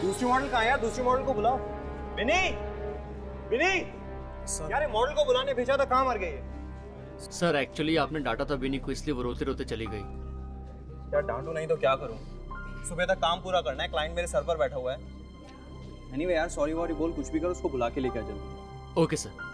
दूसरी मॉडल कहाँ है यार? दूसरी मॉडल को बुलाओ। विनी, विनी यार ये मॉडल को बुलाने भेजा था, कहाँ मर गई है? सर एक्चुअली आपने डांटा था विनी को, इसलिए वो रोते रोते चली गई। यार डांटू नहीं तो क्या करूं? सुबह तक काम पूरा करना है, क्लाइंट मेरे सर पर बैठा हुआ है। एनीवे यार सॉरी वॉरी बोल, कुछ भी कर, उसको बुला के लेके आ जल्दी। Okay sir.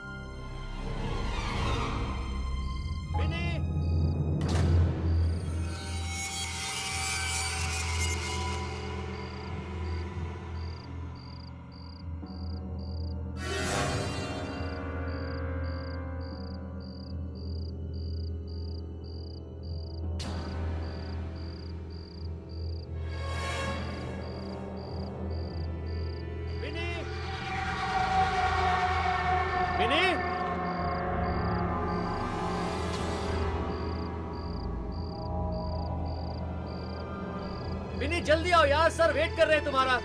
विनी जल्दी आओ यार, सर वेट कर रहे हैं तुम्हारा।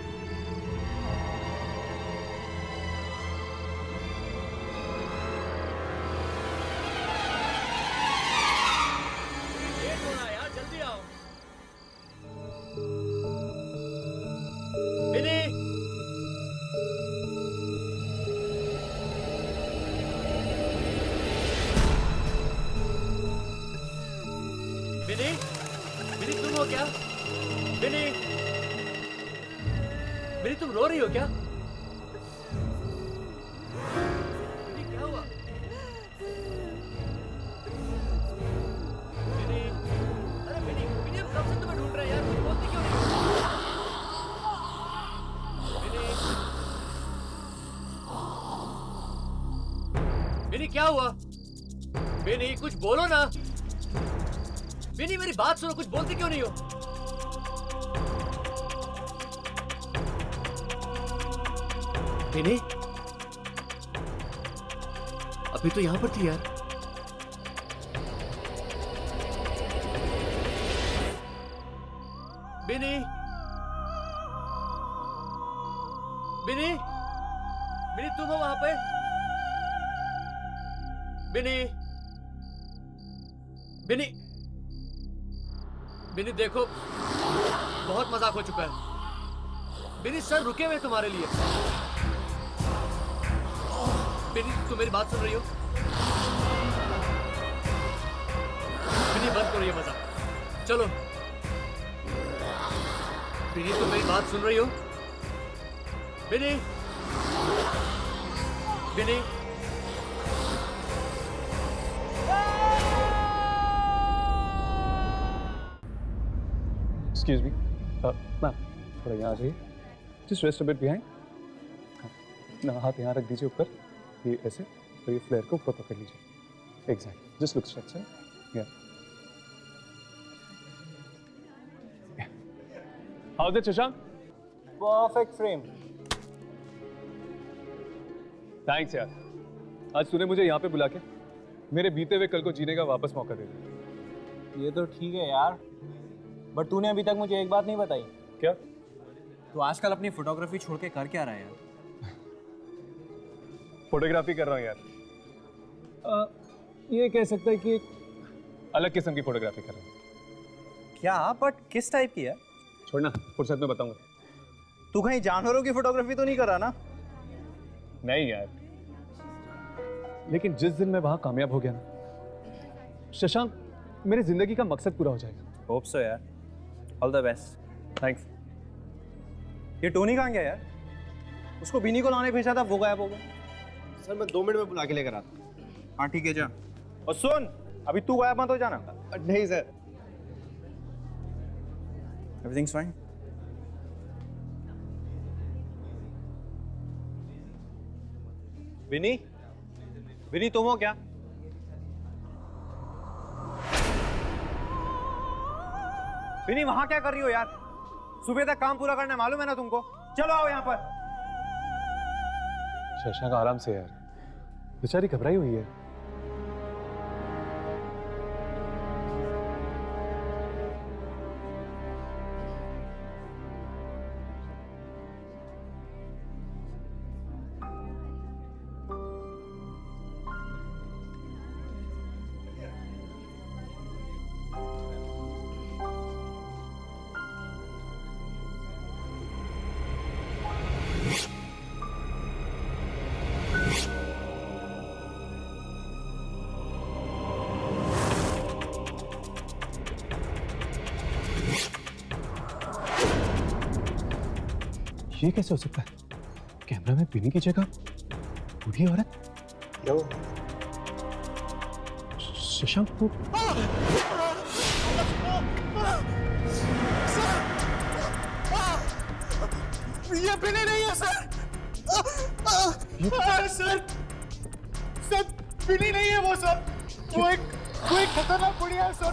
लेट हो रहा है यार, जल्दी आओ। विनी, विनी, विनी तुम हो क्या? विनी, विनी तुम रो रही हो क्या? विनी क्या हुआ? विनी, अरे विनी, विनी हम कब से तुम्हें ढूंढ रहे हैं यार, तुम बोलती क्यों नहीं? विनी, विनी क्या हुआ? विनी कुछ बोलो ना। विनी मेरी बात सुनो, कुछ बोलती क्यों नहीं हो? विनी अभी तो यहां पर थी यार। विनी, विनी, विनी तुम हो वहां पे? विनी, विनी, विनी देखो बहुत मजाक हो चुका है। विनी सर रुके हुए तुम्हारे लिए। विनी तुम मेरी बात सुन रही हो? विनी बंद करो ये मजाक, चलो। विनी तुम मेरी बात सुन रही हो? विनी, विनी, एक्सक्यूज मी मैम, थोड़ा यहाँ आ जाइए। Just rest a bit behind. हाँ, हाथ यहाँ रख दीजिए ऊपर, ये ऐसे, और ये फ्लेयर को ऊपर पकड़ लीजिए। Exact, just look straight sir. या how is it Shashank? Perfect frame. Thanks यार, आज तूने मुझे यहाँ पे बुला के मेरे बीते हुए कल को जीने का वापस मौका दे दिया। ये तो ठीक है यार, बट तूने अभी तक मुझे एक बात नहीं बताई। क्या? तू आजकल अपनी फोटोग्राफी छोड़ के कर क्या रहा है यार? फोटोग्राफी कर रहा हूँ यार। ये कह सकता है कि एक अलग किस्म की फोटोग्राफी कर रहा हूँ। क्या? बट किस टाइप की है? छोड़ना, फुर्सत में बताऊंगा। तू कहीं जानवरों की फोटोग्राफी तो नहीं कर रहा ना? नहीं यार, लेकिन जिस दिन मैं वहां कामयाब हो गया ना शशांक, मेरी जिंदगी का मकसद पूरा हो जाएगा। होप सो यार, ऑल द बेस्ट। थैंक्स। ये टोनी कहाँ गया यार? उसको बिनी को लाने भेजा था, वो गायब हो गया। सर मैं 2 मिनट में बुला के लेकर आता हूँ। हाँ ठीक है जा। और सुन, अभी तू गायब मत हो जाना। नहीं sir. Everything's fine. Vini, Vini तुम हो क्या? विनी वहां क्या कर रही हो यार? सुबह तक काम पूरा करना है, मालूम है ना तुमको? चलो आओ यहाँ पर। शशांक आराम से यार, बेचारी घबराई हुई है। ये कैसे हो सकता है? कैमरा में बिनी की जगह बूढ़ी औरत? क्या हुआ? शशांक को ये बिनी नहीं है सर। सर सर बिनी नहीं है वो सर। वो एक खतरनाक बुढ़िया है सर।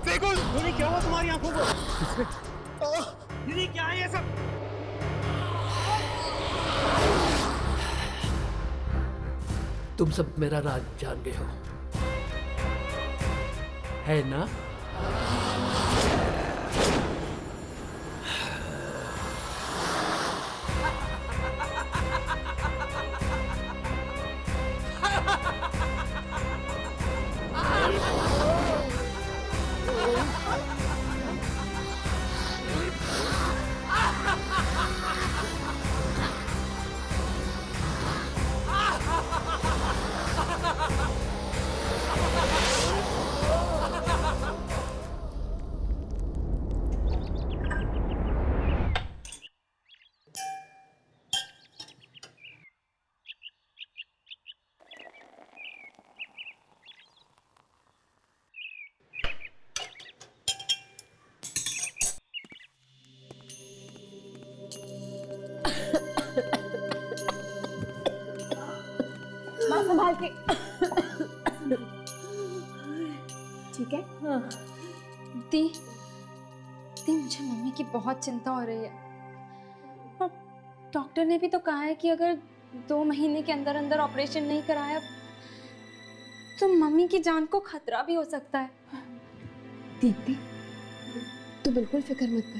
देखो बिनी, क्या हुआ तुम्हारी आंखों को? बिनी क्या है ये सब? तुम सब मेरा राज जान गए हो, है ना? माँ संभाल के। ठीक है? हाँ। दी मुझे मम्मी की बहुत चिंता हो रही है और डॉक्टर ने भी तो कहा है कि अगर 2 महीने के अंदर अंदर ऑपरेशन नहीं कराया तो मम्मी की जान को खतरा भी हो सकता है। दीप्ति, तू बिल्कुल फिक्र मत कर।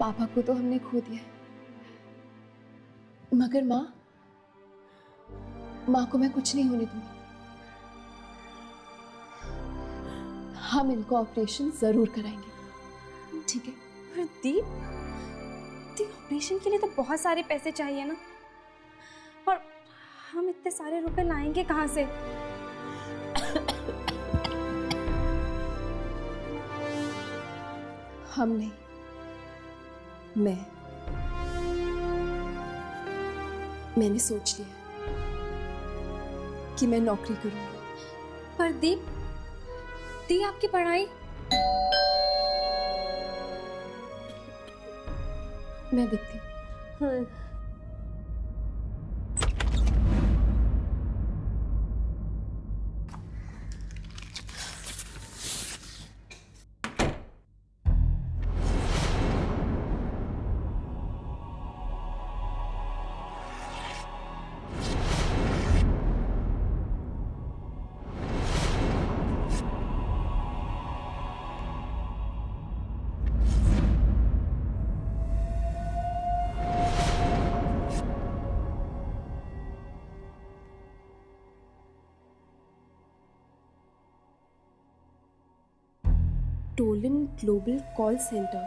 पापा को तो हमने खो दिया, मगर माँ को मैं कुछ नहीं होने दूंगी। हम इनको ऑपरेशन जरूर कराएंगे, ठीक है? पर दी ऑपरेशन के लिए तो बहुत सारे पैसे चाहिए ना, और हम इतने सारे रुपए लाएंगे कहाँ से? हम नहीं, मैंने सोच लिया कि मैं नौकरी करूंगी। पर दी आपकी पढ़ाई? मैं देखती हूँ। हाँ। टोलन ग्लोबल कॉल सेंटर,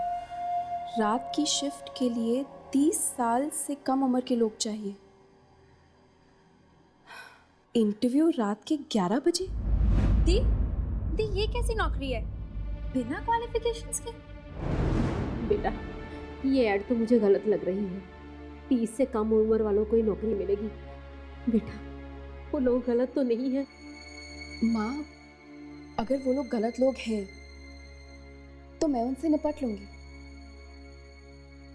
रात की शिफ्ट के लिए 30 साल से कम उम्र के लोग चाहिए। इंटरव्यू रात के 11 बजे। दी ये कैसी नौकरी है बिना क्वालिफिकेशंस के? बेटा, ये ऐड तो मुझे गलत लग रही है। 30 से कम उम्र वालों को ही नौकरी मिलेगी। बेटा, वो लोग गलत तो नहीं है? माँ, अगर वो लोग गलत लोग हैं तो मैं उनसे निपट लूंगी,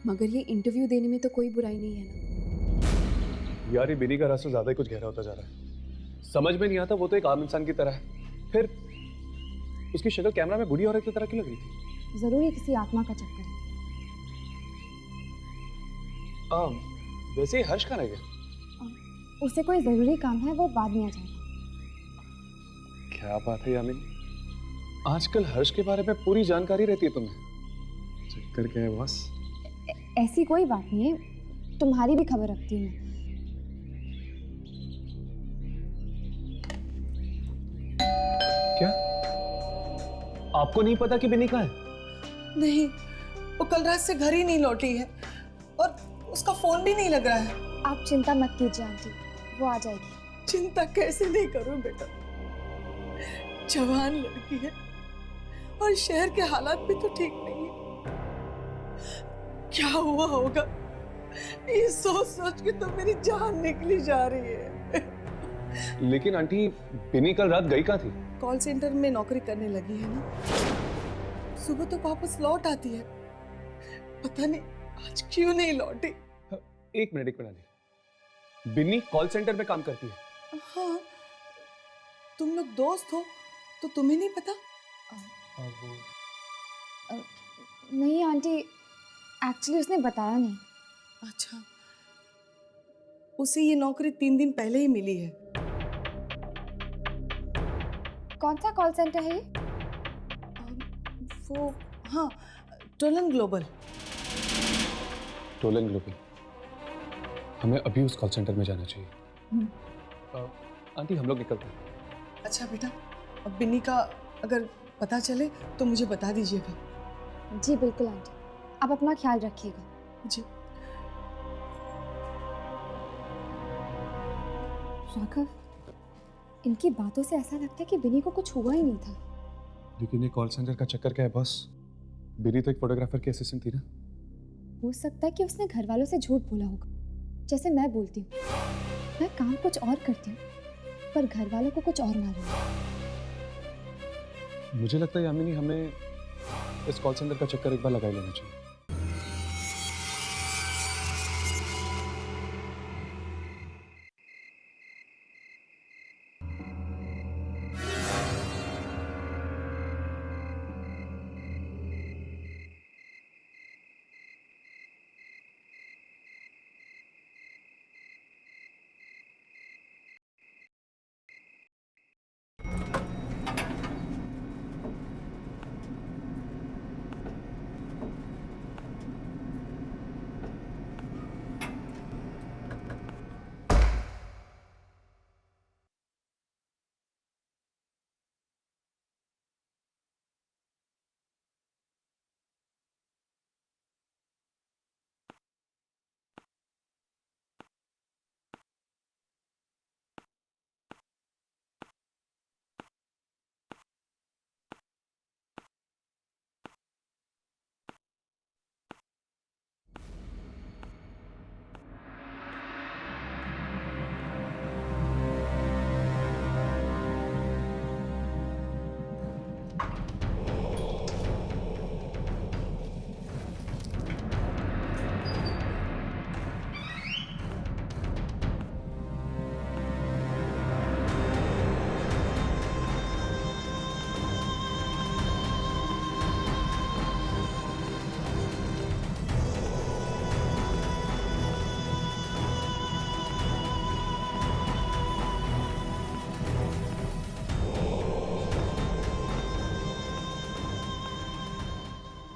मगर ये इंटरव्यू देने में तो कोई बुराई नहीं है ना। यार, ये बिनी का रास्ता ज्यादा ही कुछ गहरा होता जा रहा है। समझ में नहीं आता, वो तो एक आम इंसान की तरह है, फिर उसकी शक्ल कैमरा में बूढ़ी औरत की तरह क्यों लग रही थी? जरूर ये किसी आत्मा का चक्कर है। वैसे ही हर्ष कहाँ रह गया? उसे कोई जरूरी काम है, वो बाद में आ जाएगा। क्या बात है यामिनी, आजकल हर्ष के बारे में पूरी जानकारी रहती है तुम्हें। चक्कर क्या है बॉस? ऐसी कोई बात नहीं है, तुम्हारी भी खबर रखती हूँ मैं। क्या आपको नहीं पता कि बिनी कहाँ है? नहीं, वो कल रात से घर ही नहीं लौटी है और उसका फोन भी नहीं लग रहा है। आप चिंता मत कीजिए आंटी, वो आ जाएगी। चिंता कैसे नहीं करूं बेटा, जवान लड़की है और शहर के हालात भी तो ठीक नहीं है। क्या हुआ होगा, ये सोच सोच के तो मेरी जान निकली जा रही है। लेकिन आंटी, बिनी कल रात गई कहाँ थी? कॉल सेंटर में नौकरी करने लगी है ना, सुबह तो वापस लौट आती है, पता नहीं आज क्यों नहीं लौटी। एक मिनट आंटी, बिनी कॉल सेंटर में काम करती है? हाँ, तुम लोग दोस्त हो तो तुम्हें नहीं पता? नहीं आंटी, एक्चुअली उसने बताया नहीं। अच्छा, उसे ये नौकरी 3 दिन पहले ही मिली है। कौन सा कॉल सेंटर है ये? वो हाँ, टोलन ग्लोबल। Tollens global. हमें अभी उस कॉल सेंटर में जाना चाहिए। आंटी, हम लोग निकलते हैं। अच्छा बेटा, अब बिन्नी का अगर पता चले तो मुझे बता दीजिएगा। जी बिल्कुल आंटी, आप अपना ख्याल रखिएगा। जी। राघव, इनकी बातों से ऐसा लगता है कि बिनी को कुछ हुआ ही नहीं था। लेकिन ये कॉल सेंटर का चक्कर क्या है बॉस? बिनी तो एक फोटोग्राफर की असिस्टेंट थी ना। हो सकता है कि उसने घर वालों से झूठ बोला होगा, जैसे मैं बोलती हूँ। मैं काम कुछ और करती हूँ, पर घर वालों को कुछ और मालूम है। मुझे लगता है यामिनी, हमें इस कॉल सेंटर का चक्कर एक बार लगा ही लेना चाहिए।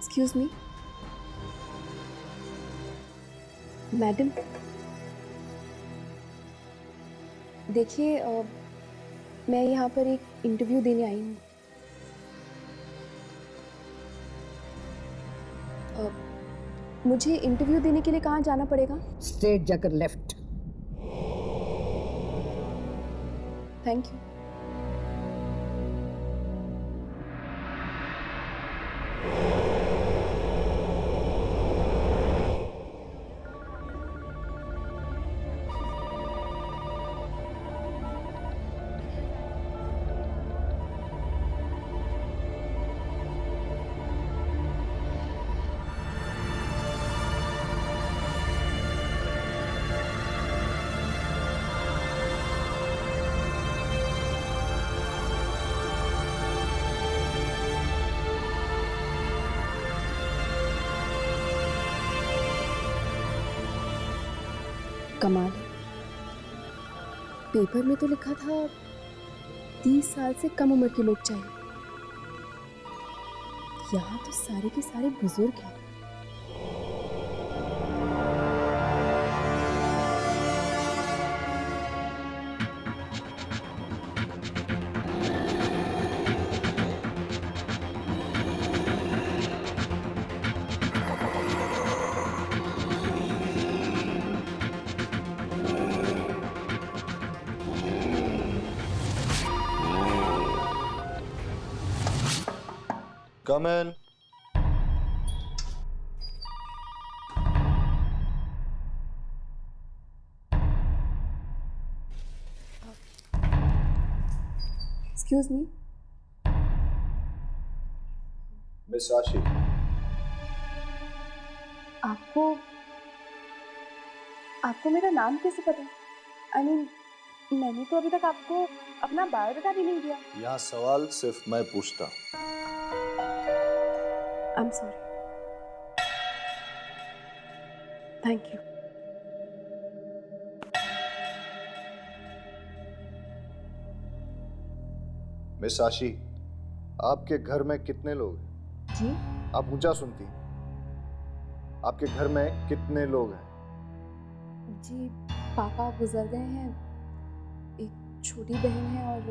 एक्सक्यूज मी मैडम, देखिए मैं यहाँ पर एक इंटरव्यू देने आई हूँ। मुझे इंटरव्यू देने के लिए कहाँ जाना पड़ेगा? स्ट्रेट जाकर लेफ्ट। Thank you. कमाल है, पेपर में तो लिखा था 30 साल से कम उम्र के लोग चाहिए, यहाँ तो सारे के सारे बुजुर्ग हैं। Come in. Excuse me, miss आशी, आपको आपको मेरा नाम कैसे पता? आई मीन मैंने तो अभी तक आपको अपना बायोडाटा भी नहीं दिया। यहाँ सवाल सिर्फ मैं पूछता। I am sorry. Thank you. Miss आशी, आपके घर में कितने लोग हैं? जी आप ऊंचा सुनती। आपके घर में कितने लोग हैं? जी, पापा गुजर गए हैं, एक छोटी बहन है और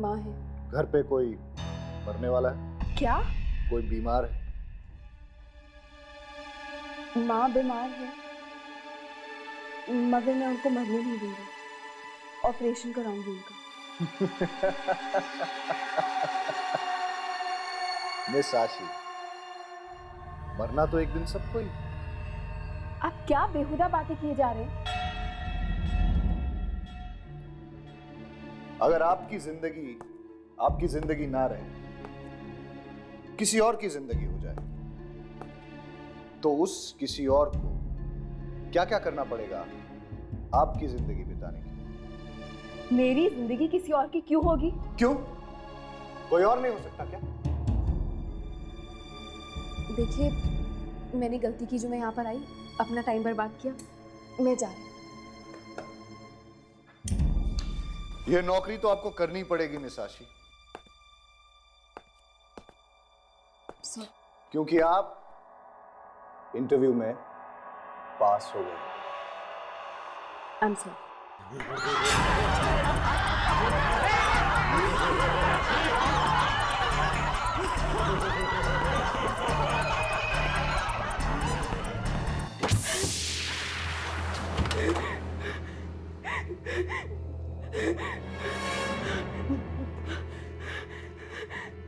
माँ है। घर पे कोई मरने वाला है? क्या? कोई बीमार है? माँ बीमार है, मगर मैं उनको मरने नहीं दूंगी, ऑपरेशन कराऊंगी उनका। मिस आशी, मरना तो एक दिन सबको ही। आप क्या बेहुदा बातें किए जा रहे हैं? अगर आपकी जिंदगी ना रहे, किसी और की जिंदगी हो जाए, तो उस किसी और को क्या क्या करना पड़ेगा आपकी जिंदगी बिताने के? मेरी जिंदगी किसी और की क्यों होगी? क्यों? कोई और नहीं हो सकता क्या? देखिए, मैंने गलती की जो मैं यहाँ पर आई, अपना टाइम बर्बाद किया, मैं जा रही हूँ। यह नौकरी तो आपको करनी पड़ेगी मिस आशी, क्योंकि आप इंटरव्यू में पास हो गए। I am sorry.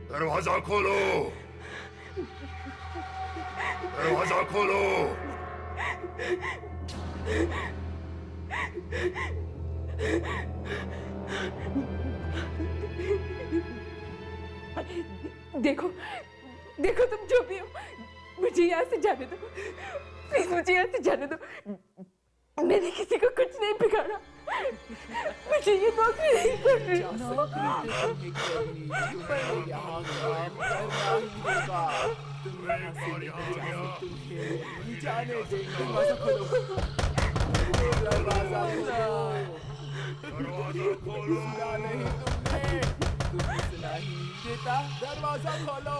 दरवाजा खोलो, दरवाजा खोलो। देखो देखो, तुम जो भी हो, मुझे यहाँ से जाने दो प्लीज, मुझे यहाँ से जाने दो। मैंने किसी को कुछ नहीं बिगाड़ा, मुझे ये नौकरी नहीं करनी। दरवाजा खोलो।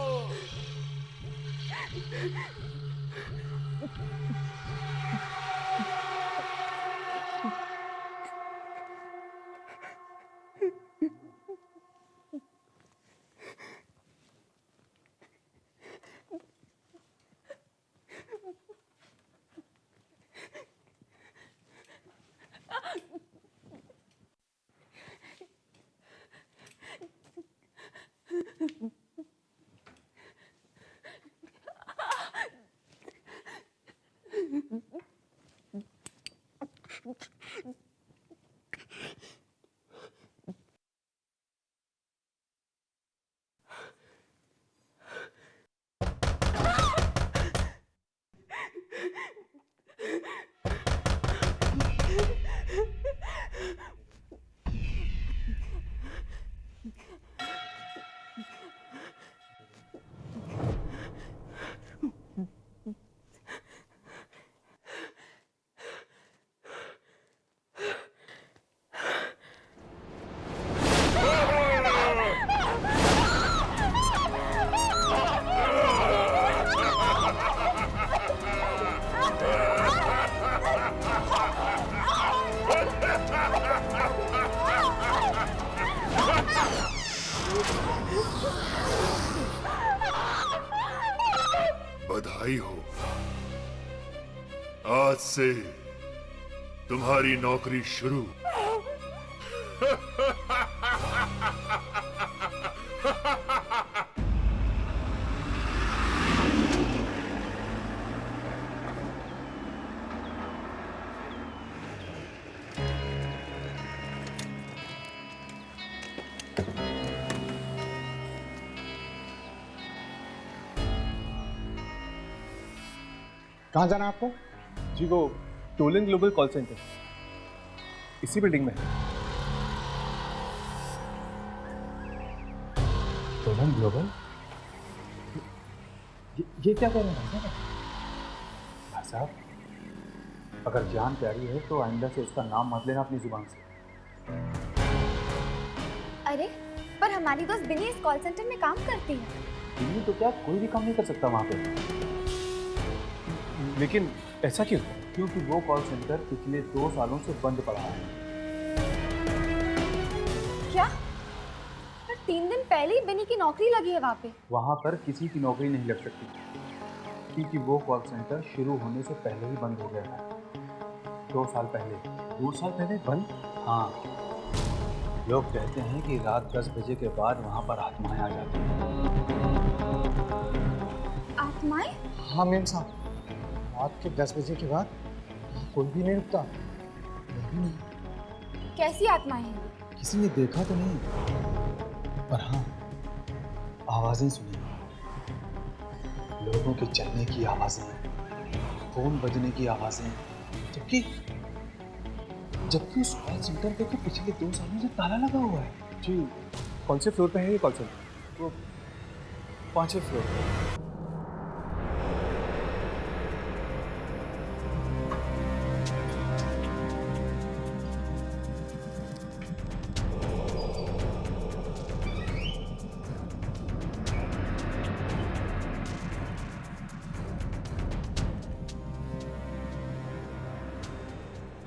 बधाई हो, आज से तुम्हारी नौकरी शुरू। कहाँ जाना है आपको? जी वो टोलन ग्लोबल कॉल सेंटर इसी बिल्डिंग में है। Tollens global? ये क्या कह रहे हैं भाई साहब? अगर जान प्यारी है तो आइंदा से उसका नाम मत लेना अपनी जुबान से। अरे पर हमारी दोस्त बिनी इस कॉल सेंटर में काम करती है। बिनी तो क्या कोई भी काम नहीं कर सकता वहाँ पे। लेकिन ऐसा क्यों? क्योंकि वो कॉल सेंटर पिछले 2 सालों से बंद पड़ा है। क्या? पर 3 दिन पहले ही बिनी की नौकरी लगी है वहाँ पे। वहाँ पर किसी की नौकरी नहीं लग सकती क्योंकि वो कॉल सेंटर शुरू होने से पहले ही बंद हो गया है। 2 साल पहले। 2 साल पहले बंद? हाँ, लोग कहते हैं कि रात 10 बजे के बाद वहाँ पर आत्माएं आ जाती हैं। आत्माएं? हाँ मेम साहब, रात के 10 बजे के बाद कोई भी नहीं रुकता। भी नहीं। कैसी आत्माएं हैं? किसी ने देखा तो नहीं, पर हाँ आवाजें सुनी। लोगों के चलने की आवाजें, फोन बजने की आवाजें, जबकि उस कॉल सेंटर पे तो पिछले 2 सालों से ताला लगा हुआ है। जी कौन से फ्लोर पे है ये कॉल सेंटर? वो 5वें फ्लोर पे।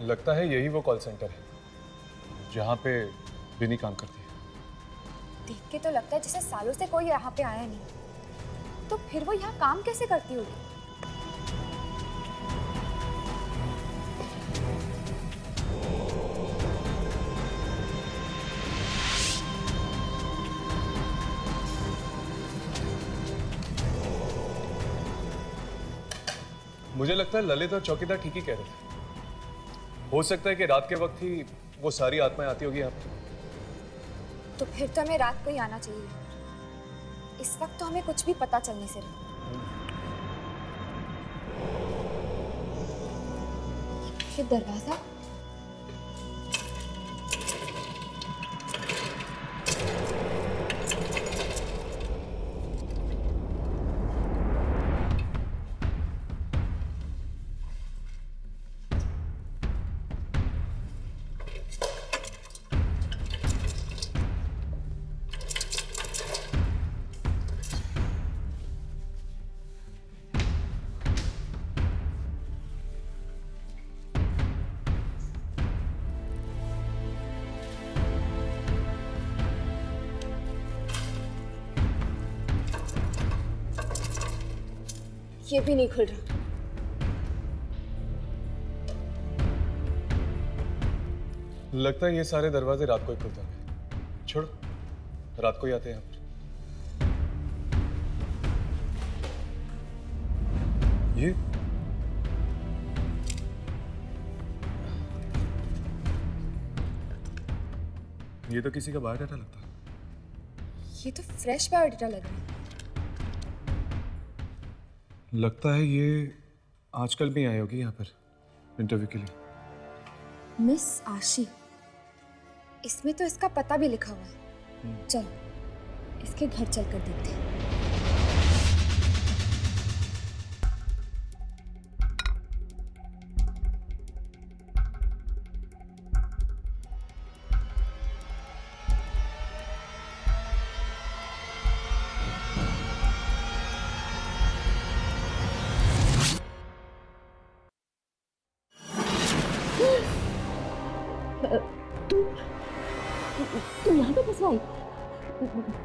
लगता है यही वो कॉल सेंटर है जहाँ पे बिनी काम करती है। देख के तो लगता है जैसे सालों से कोई यहाँ पे आया नहीं। तो फिर वो यहाँ काम कैसे करती होगी? मुझे लगता है ललित और चौकीदार ठीक ही कह रहे थे। हो सकता है कि रात के वक्त ही वो सारी आत्माएं आती होगी यहाँ पे। तो फिर तो हमें रात को ही आना चाहिए। इस वक्त तो हमें कुछ भी पता चलने से रहा। ये दरवाजा ये भी नहीं खुल रहा। लगता है ये सारे दरवाजे रात को ही खुलते हैं। छोड़ो, रात को ही आते हैं यहाँ पर। ये तो किसी का बायोडाटा लगता है। ये तो फ्रेश बायोडाटा लग रहा है। लगता है ये आजकल भी आई होगी यहाँ पर इंटरव्यू के लिए। मिस आशी, इसमें तो इसका पता भी लिखा हुआ है। चलो इसके घर चलकर देखते हैं। तुम यहाँ पे कैसे आई?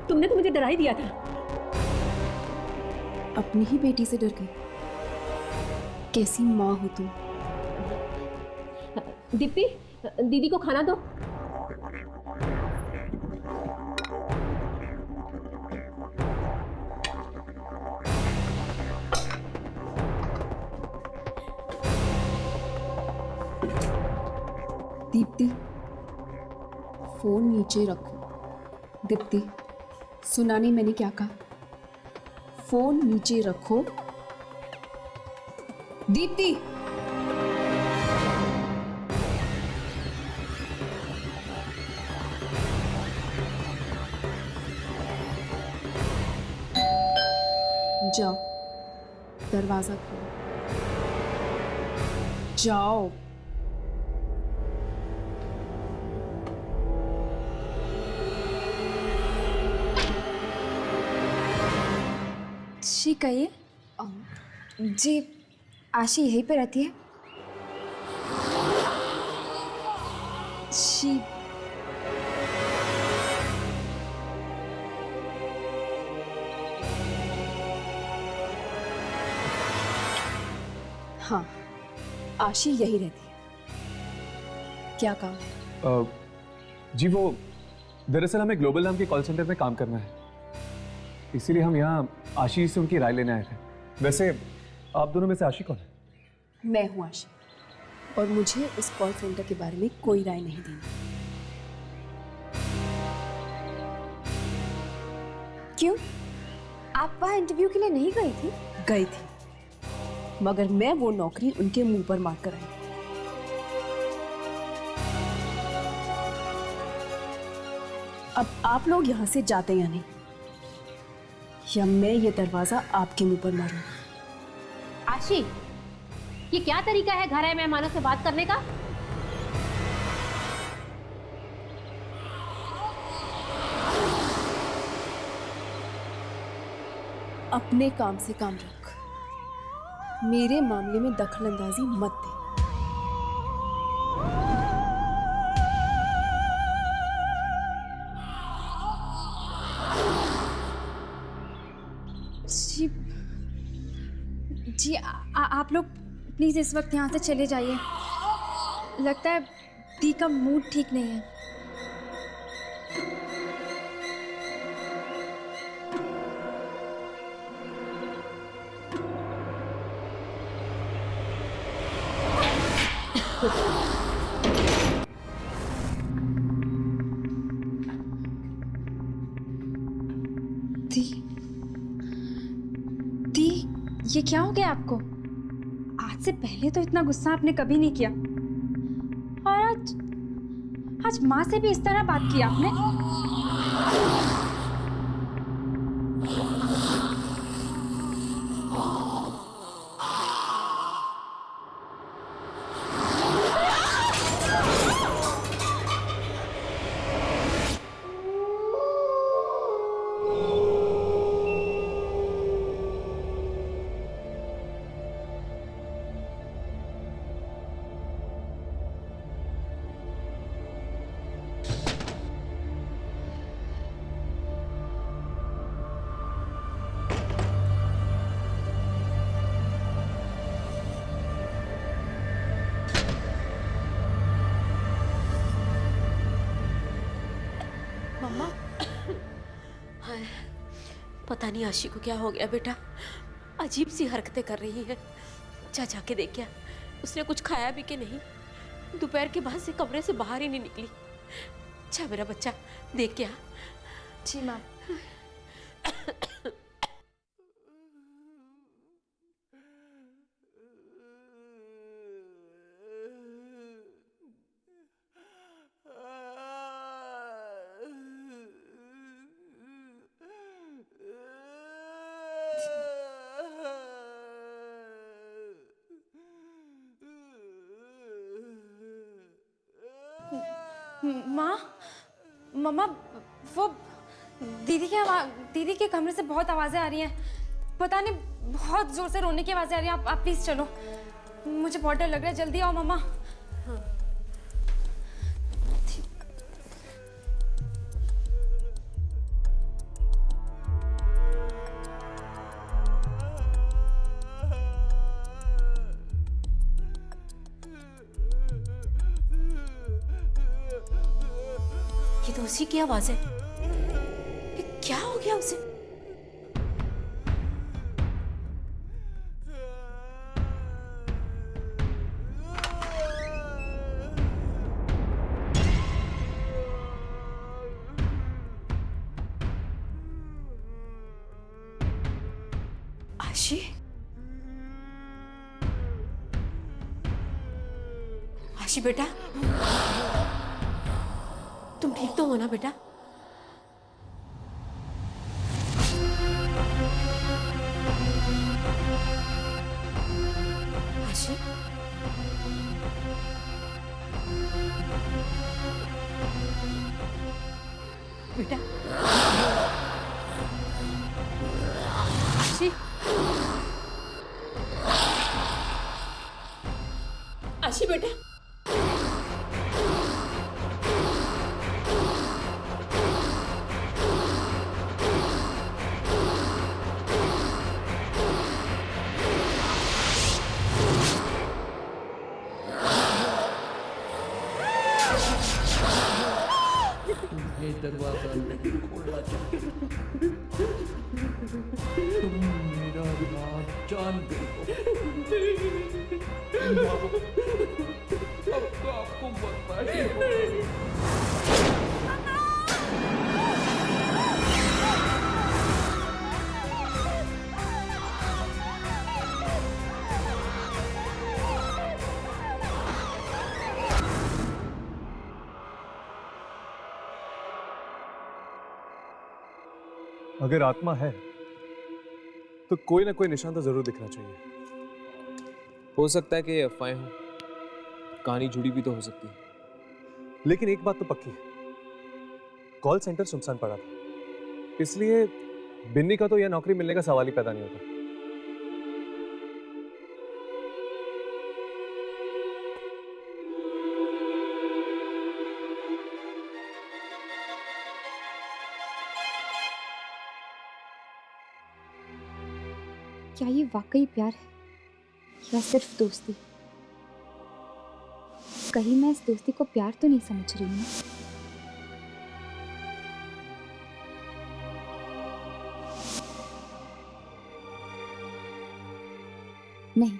तुमने तो मुझे डरा ही दिया था। अपनी ही बेटी से डर गई। कैसी माँ हो तुम? दीप्ति, दीदी को खाना दो। दीप्ति, फोन नीचे रखो। दीप्ति, सुना नहीं मैंने क्या कहा? फोन नीचे रखो। दीप्ति, जाओ, दरवाजा खोलो। जाओ। जी कहिए। जी, आशी यहीं पे रहती है? जी, हाँ, आशी यही रहती है। क्या काम है? जी वो दरअसल हमें ग्लोबल नाम के कॉल सेंटर में काम करना है, इसीलिए हम यहाँ आशी से उनकी राय लेने आए थे। वैसे आप दोनों में से आशी कौन है? मैं हूँ आशी, और मुझे इस कॉल सेंटर के बारे में कोई राय नहीं देनी। क्यों? आप वहाँ इंटरव्यू के लिए नहीं गई थी? गई थी, मगर मैं वो नौकरी उनके मुंह पर मार कर आई। अब आप लोग यहाँ से जाते या नहीं, या मैं ये दरवाजा आपके मुंह पर मारूं। आशी, ये क्या तरीका है घर आए मेहमानों से बात करने का? अपने काम से काम रख, मेरे मामले में दखलंदाजी मत दे। जी, जी आप लोग प्लीज इस वक्त यहाँ से चले जाइए। लगता है दी का मूड ठीक नहीं है। दी, ये क्या हो गया आपको? आज से पहले तो इतना गुस्सा आपने कभी नहीं किया, और आज माँ से भी इस तरह बात की आपने। मम्मा, हाय, पता नहीं आशी को क्या हो गया बेटा, अजीब सी हरकतें कर रही है। जा जाके देख क्या, उसने कुछ खाया भी कि नहीं। दोपहर के बाद से कमरे से बाहर ही नहीं निकली। अच्छा मेरा बच्चा, देख क्या। जी माँ। माँ, मम्मा, वो दीदी के कमरे से बहुत आवाजें आ रही हैं। पता नहीं, बहुत जोर से रोने की आवाजें आ रही हैं। आप प्लीज चलो, मुझे बहुत डर लग रहा है। जल्दी आओ मम्मा। ये तो उसी की आवाज है। ये क्या हो गया उसे? आशी, आशी बेटा, तुम ठीक तो हो ना बेटा? आशी, बेटा, आशी, आशी बेटा, ये दरवाजा नहीं खोलना चाहिए। तुम मेरा राज जान गए हो। अब तो आपको बर्बादी होगी। अगर आत्मा है तो कोई ना कोई निशान तो जरूर दिखना चाहिए। हो सकता है कि अफवाहें हो, कहानी जुड़ी भी तो हो सकती है। लेकिन एक बात तो पक्की है, कॉल सेंटर सुनसान पड़ा था, इसलिए बिन्नी का तो यह नौकरी मिलने का सवाल ही पैदा नहीं होता। क्या ये वाकई प्यार है या सिर्फ दोस्ती? कहीं मैं इस दोस्ती को प्यार तो नहीं समझ रही हूँ? नहीं,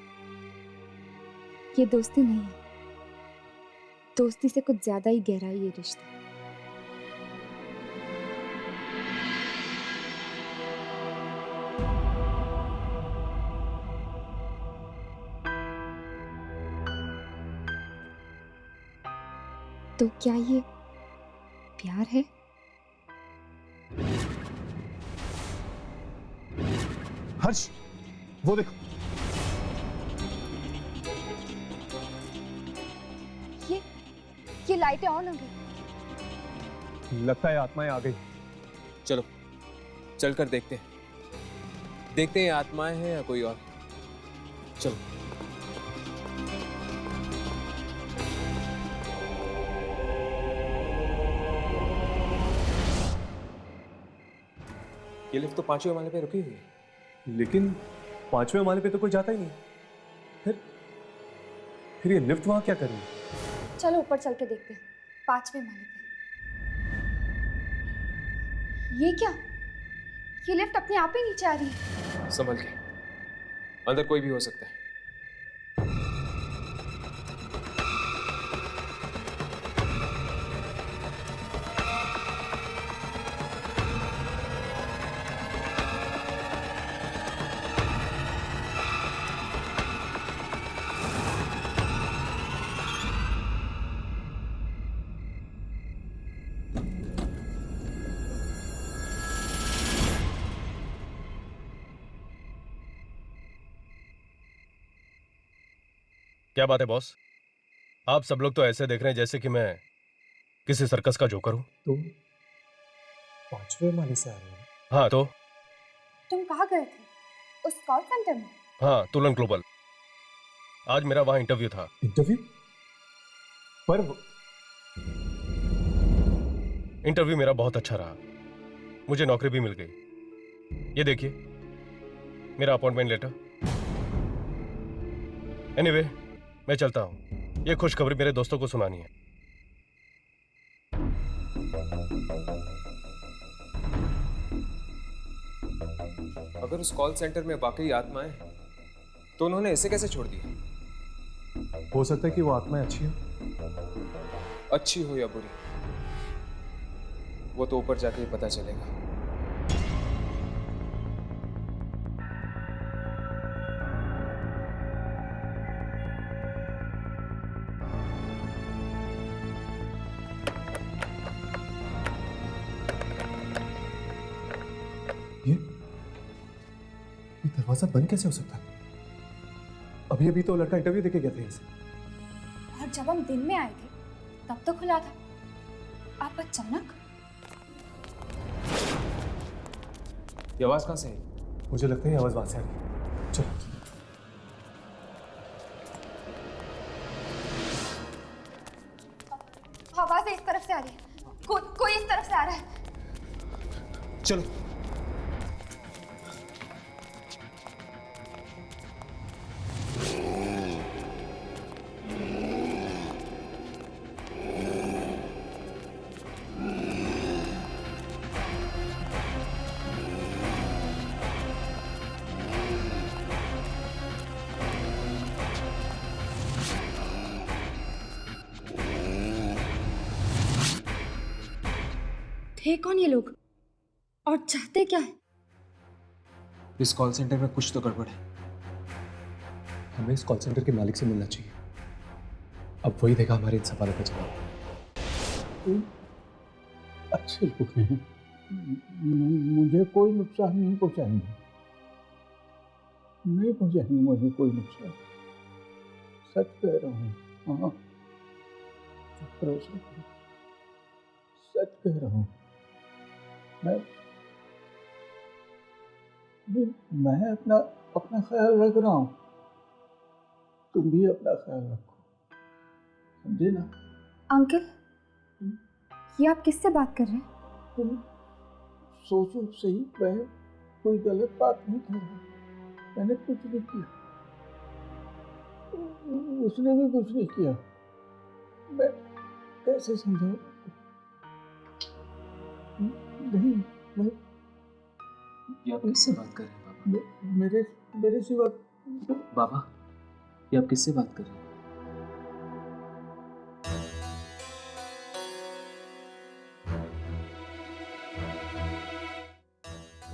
ये दोस्ती नहीं है। दोस्ती से कुछ ज्यादा ही गहरा है ये रिश्ता। तो क्या ये प्यार है? हर्ष, वो देखो। ये लाइटें ऑन हो गई। लगता है आत्माएं आ गई। चलो चलकर देखते हैं ये आत्माएं हैं या कोई और। चलो। ये लिफ्ट तो 5वें माले पे रुकी हुई है। लेकिन 5वें माले पे तो कोई जाता ही नहीं। फिर ये लिफ्ट वहां क्या कर रही है? चलो ऊपर चल के देखते हैं, 5वें माले पे। ये क्या? ये लिफ्ट अपने आप ही नीचे आ रही है। संभल के, अंदर कोई भी हो सकता है। क्या बात है बॉस? आप सब लोग तो ऐसे देख रहे हैं जैसे कि मैं किसी सर्कस का जोकर हूं। तुम 5वें माले से आ रहे हो? हाँ तो तुम कहाँ गए थे? उस कॉल सेंटर में? हाँ, तुलन ग्लोबल। आज मेरा वहां इंटरव्यू था। इंटरव्यू? पर इंटरव्यू मेरा बहुत अच्छा रहा, मुझे नौकरी भी मिल गई। ये देखिए मेरा अपॉइंटमेंट लेटर। एनीवे, मैं चलता हूं। ये खुशखबरी मेरे दोस्तों को सुनानी है। अगर उस कॉल सेंटर में वाकई आत्माएं हैं, तो उन्होंने इसे कैसे छोड़ दिया? हो सकता है कि वो आत्माएं अच्छी हो। अच्छी हो या बुरी, वो तो ऊपर जाके ही पता चलेगा। दरवाजा बंद कैसे हो सकता है? अभी अभी तो लड़का इंटरव्यू देके गया था इसे। और जब हम दिन में आए थे तब तो खुला था। आप अचानक? ये आवाज कहाँ से है? मुझे लगता है ये आवाज वहां से आ रही है। चलो। आवाज इस तरफ से आ रही है। कोई इस तरफ से आ रहा है। चलो। थे कौन ये लोग और चाहते क्या है? इस कॉल सेंटर में कुछ तो गड़बड़ है। हमें इस कॉल सेंटर के मालिक से मिलना चाहिए। अब वही देगा हमारे इन सवालों का जवाब। अच्छे लोग हैं, मुझे कोई नुकसान नहीं पहुंचाएंगे, नहीं पहुंचाएंगे मुझे कोई नुकसान। सच कह रहा हूँ। हाँ, भरोसा करो, सच कह रहा हूँ। मैं अपना ख्याल रख रहा हूँ, तुम भी अपना ख्याल रखो, समझे ना? अंकल, ये आप किससे बात कर रहे हैं? तुम सोचो सही, मैं कोई गलत बात नहीं कर रहा, मैंने कुछ नहीं किया, उसने भी कुछ नहीं किया। मैं कैसे समझाऊं? नहीं, मैं ये आप किससे बात कर रहे हैं बाबा? मेरे सिवा बाबा, ये आप किससे बात कर रहे हैं?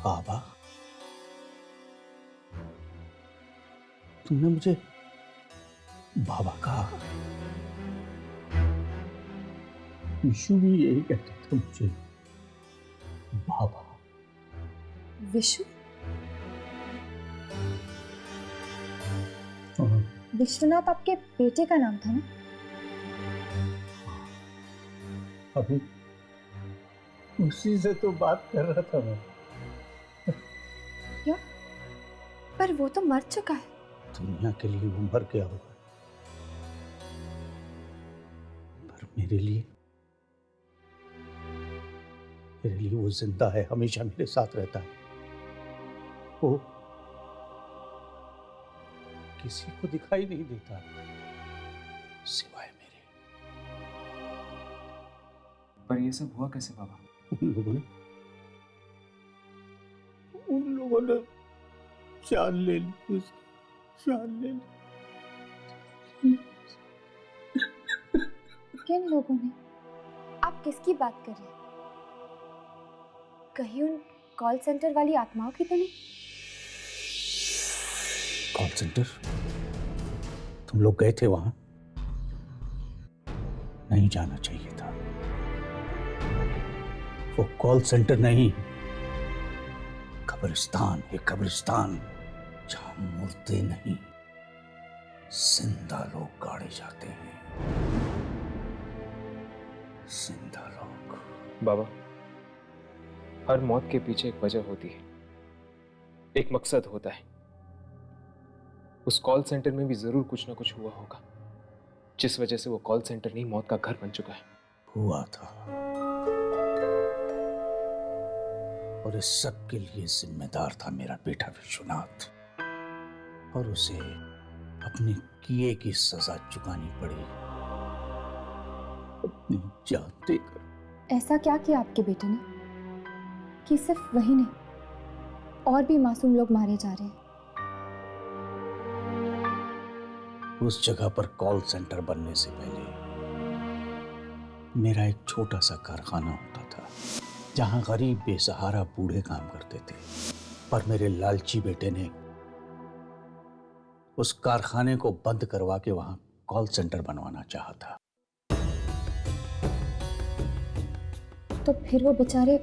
बाबा, तुमने मुझे बाबा कहा। विशु भी यही कहता था मुझे, बाबा। विशु? हाँ। विश्वनाथ आपके बेटे का नाम था ना? अभी उसी से तो बात कर रहा था मैं। क्या? पर वो तो मर चुका है। दुनिया के लिए वो मर गया होगा, पर मेरे लिए वो जिंदा है, हमेशा मेरे साथ रहता है। वो किसी को दिखाई नहीं देता सिवाय मेरे। पर ये सब हुआ कैसे बाबा? उन लोगों ने जान ले ली, उसकी जान ले ली। किन लोगों ने? आप किसकी बात कर रहे हैं? कहीं उन कॉल सेंटर वाली आत्माओं की तो नहीं? Call centre? तुम लोग गए थे वहां? नहीं जाना चाहिए था। वो कॉल सेंटर नहीं, कब्रिस्तान है, कब्रिस्तान, जहां मुर्दे नहीं, जिंदा लोग गाड़े जाते हैं। जिंदा लोग। बाबा, हर मौत के पीछे एक वजह होती है, एक मकसद होता है। उस कॉल सेंटर में भी जरूर कुछ ना कुछ हुआ होगा, जिस वजह से वो कॉल सेंटर नहीं मौत का घर बन चुका है। हुआ था, और इस सब के लिए जिम्मेदार था मेरा बेटा विश्वनाथ, और उसे अपने किए की सजा चुकानी पड़ी, अपनी जान देकर। ऐसा क्या किया आपके बेटे ने कि सिर्फ वही नहीं, और भी मासूम लोग मारे जा रहे हैं? उस जगह पर कॉल सेंटर बनने से पहले मेरा एक छोटा सा कारखाना होता था, जहां गरीब बेसहारा बूढ़े काम करते थे। पर मेरे लालची बेटे ने उस कारखाने को बंद करवा के वहां कॉल सेंटर बनवाना चाहा था। तो फिर वो बेचारे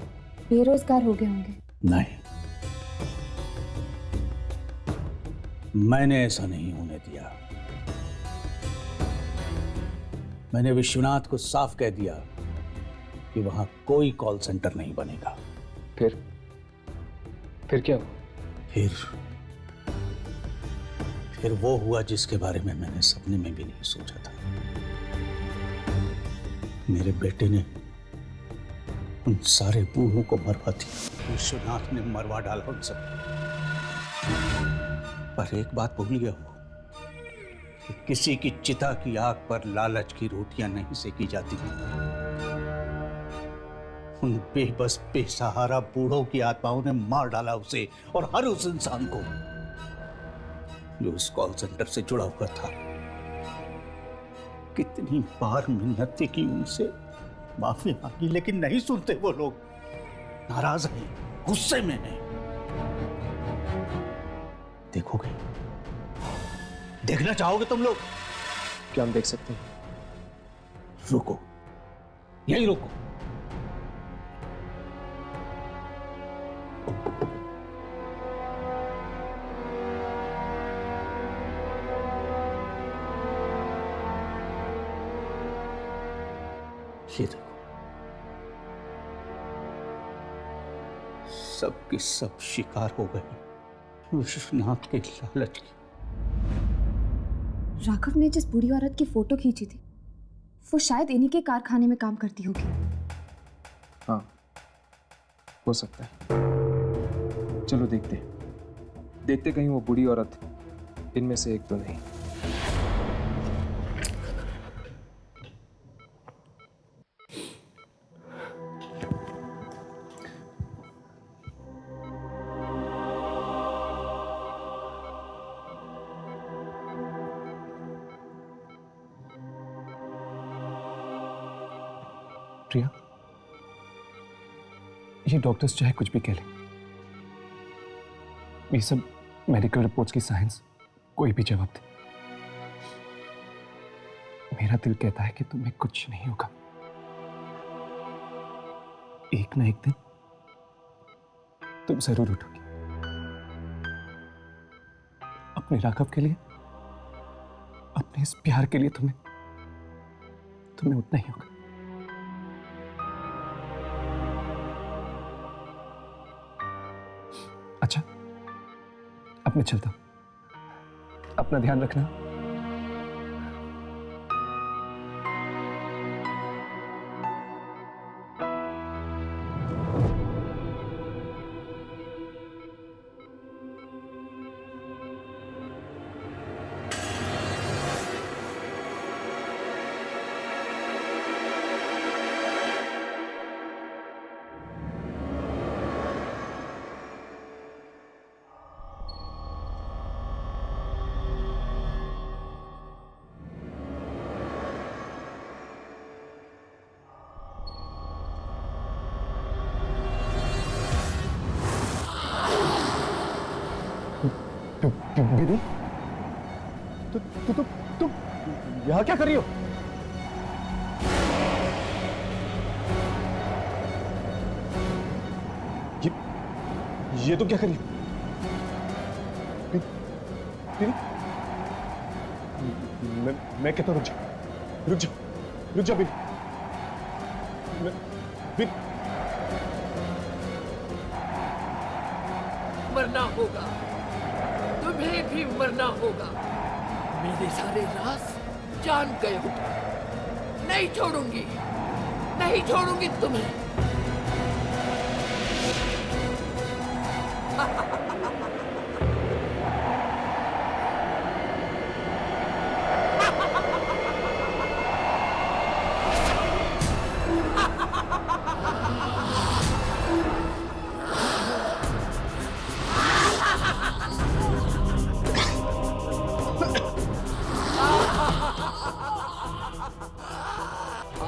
बेरोजगार हो गए होंगे। नहीं, मैंने ऐसा नहीं होने दिया। मैंने विश्वनाथ को साफ कह दिया कि वहां कोई कॉल सेंटर नहीं बनेगा। फिर क्या हुआ? फिर वो हुआ जिसके बारे में मैंने सपने में भी नहीं सोचा था। मेरे बेटे ने उन सारे बूढ़ों को मरवा दिया। विश्वनाथ ने मरवा डाला उन सब। पर एक बात भूल गया वो कि किसी की चिता की आग पर लालच की रोटियां नहीं सेकी जाती। उन बेबस बेसहारा बूढ़ों की आत्माओं ने मार डाला उसे और हर उस इंसान को जो इस कॉल सेंटर से जुड़ा हुआ था। कितनी बार मिन्नतें की उनसे, माफी मांगी, लेकिन नहीं सुनते वो लोग। नाराज हैं, गुस्से में हैं। देखोगे? देखना चाहोगे तुम लोग? क्या हम देख सकते हैं? रुको, यही रुको। ये देखो, सब की सब शिकार हो गए विश्वनाथ के लालच की। राघव ने जिस बूढ़ी औरत की फोटो खींची थी वो शायद इन्हीं के कारखाने में काम करती होगी। हाँ, हो सकता है। चलो देखते कहीं वो बूढ़ी औरत इनमें से एक तो नहीं। प्रिया, ये डॉक्टर्स चाहे कुछ भी कह लें, ये सब मेडिकल रिपोर्ट्स की साइंस कोई भी जवाब दे, मेरा दिल कहता है कि तुम्हें कुछ नहीं होगा। एक ना एक दिन तुम जरूर उठोगी। अपने राघव के लिए, अपने इस प्यार के लिए तुम्हें उठना ही होगा। अच्छा, अब मैं चलता हूं। अपना ध्यान रखना। बेबी, तुम यहाँ क्या कर रही हो? ये तुम क्या कर रही हो? बेबी, मैं कहता हूँ रुक जा बेबी। मरना होगा, तुम्हें भी मरना होगा। मेरे सारे राज जान गए हो। नहीं छोड़ूंगी तुम्हें।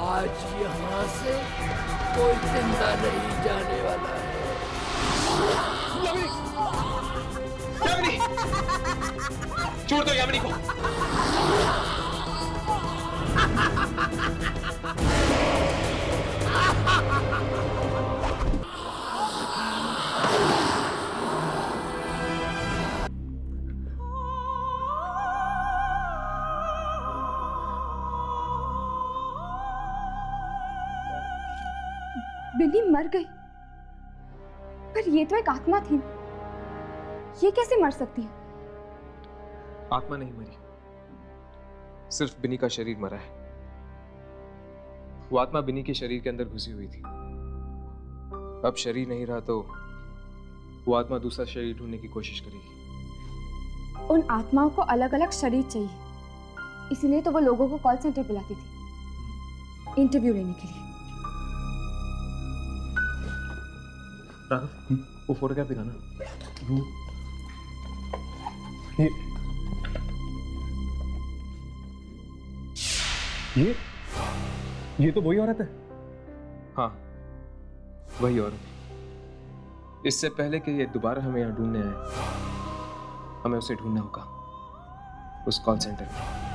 आज यहाँ से कोई जिंदा नहीं जाने वाला है। यामिनी! छोड़ दो यामिनी को। बिन्नी मर गई, पर ये तो एक आत्मा थी, ये कैसे मर सकती है? आत्मा नहीं मरी, सिर्फ बिनी का शरीर मरा है। वो आत्मा बिनी के शरीर के अंदर घुसी हुई थी। अब शरीर नहीं रहा तो वो आत्मा दूसरा शरीर ढूंढने की कोशिश करेगी। उन आत्माओं को अलग अलग शरीर चाहिए, इसलिए तो वो लोगों को कॉल सेंटर बुलाती थी इंटरव्यू लेने के लिए। राघव, वो फोटोग्राफ दिखाना। ये तो वही औरत है। हाँ, वही औरत। इससे पहले कि ये दोबारा हमें यहाँ ढूंढने आए, हमें उसे ढूंढना होगा उस कॉल सेंटर में।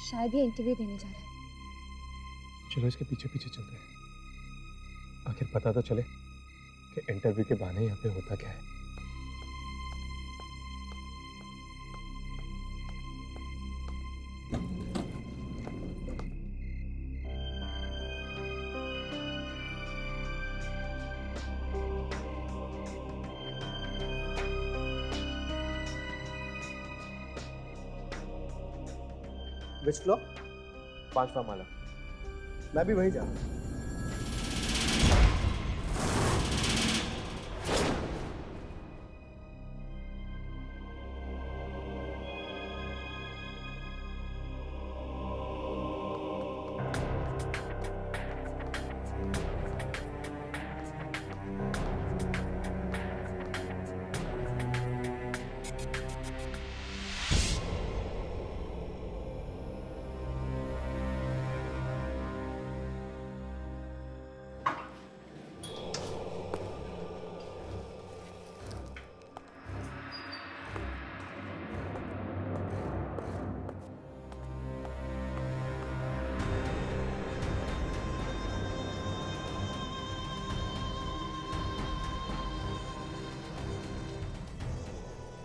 शायद ये इंटरव्यू देने जा रहा है। चलो इसके पीछे पीछे चलते हैं, आखिर पता तो चले कि इंटरव्यू के बहाने यहाँ पे होता क्या है। Which floor? 5वां माला। मैं भी वही जा रहा हूँ।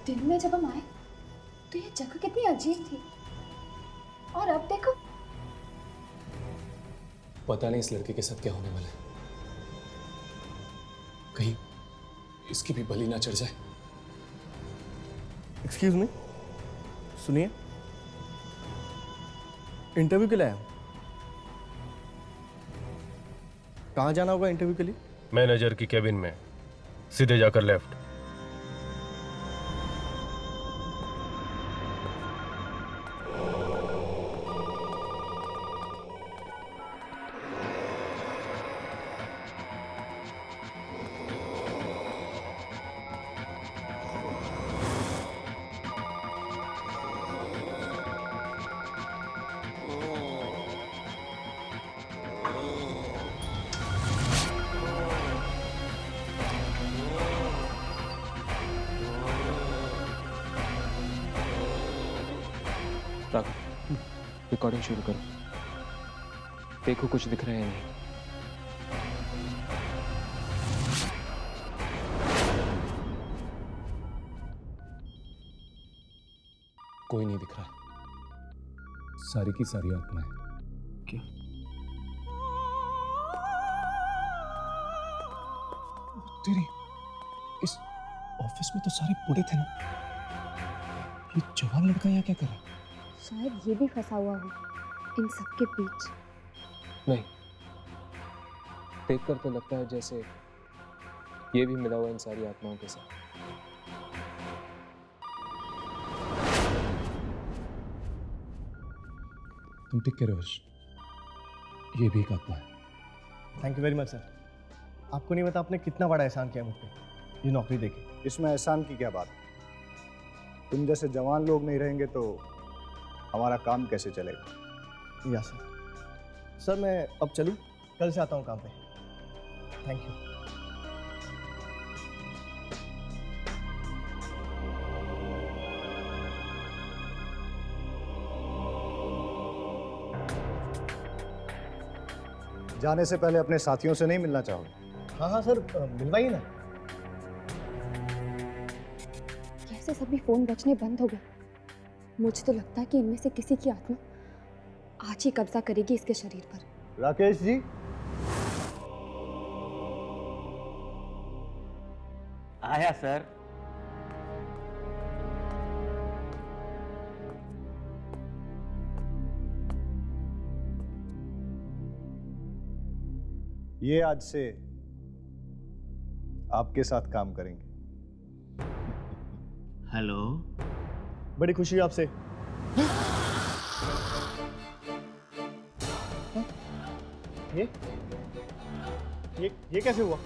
दिन में जब हम आए तो ये जगह कितनी अजीब थी, और अब देखो। पता नहीं इस लड़के के साथ क्या होने वाला है, कहीं इसकी भी बलि ना चढ़ जाए। एक्सक्यूज मी, सुनिए, इंटरव्यू के लिए आया हूँ। कहाँ जाना होगा इंटरव्यू के लिए? मैनेजर की केबिन में, सीधे जाकर लेफ्ट। रिकॉर्डिंग शुरू करो, देखो कुछ दिख रहा है या नहीं। कोई नहीं दिख रहा, सारी की सारी आत्माएं। क्या? तेरी, इस ऑफिस में तो सारे बूढ़े थे ना, ये जवान लड़का यहाँ क्या कर रहा है? शायद ये भी फंसा हुआ हो इन सब के बीच। नहीं, देखकर तो लगता है जैसे ये भी मिला हुआ इन सारी आत्माओं के साथ। तुम ठीक कह रहे हो हर्ष, ये भी एक आत्मा है। Thank you very much sir. आपको नहीं पता आपने कितना बड़ा एहसान किया मुझ पे, ये नौकरी देके। इसमें एहसान की क्या बात? तुम जैसे जवान लोग नहीं रहेंगे तो हमारा काम कैसे चलेगा? या सर। सर मैं अब चलूँ, कल से आता हूँ काम पे। Thank you. जाने से पहले अपने साथियों से नहीं मिलना चाहोगे? हाँ हाँ सर, मिलवाइए ना। कैसे सभी फोन बजने बंद हो गए। मुझे तो लगता है कि इनमें से किसी की आत्मा आज ही कब्जा करेगी इसके शरीर पर। राकेश जी, आया सर। ये आज से आपके साथ काम करेंगे। हेलो, बड़ी खुशी है आपसे। ये कैसे हुआ?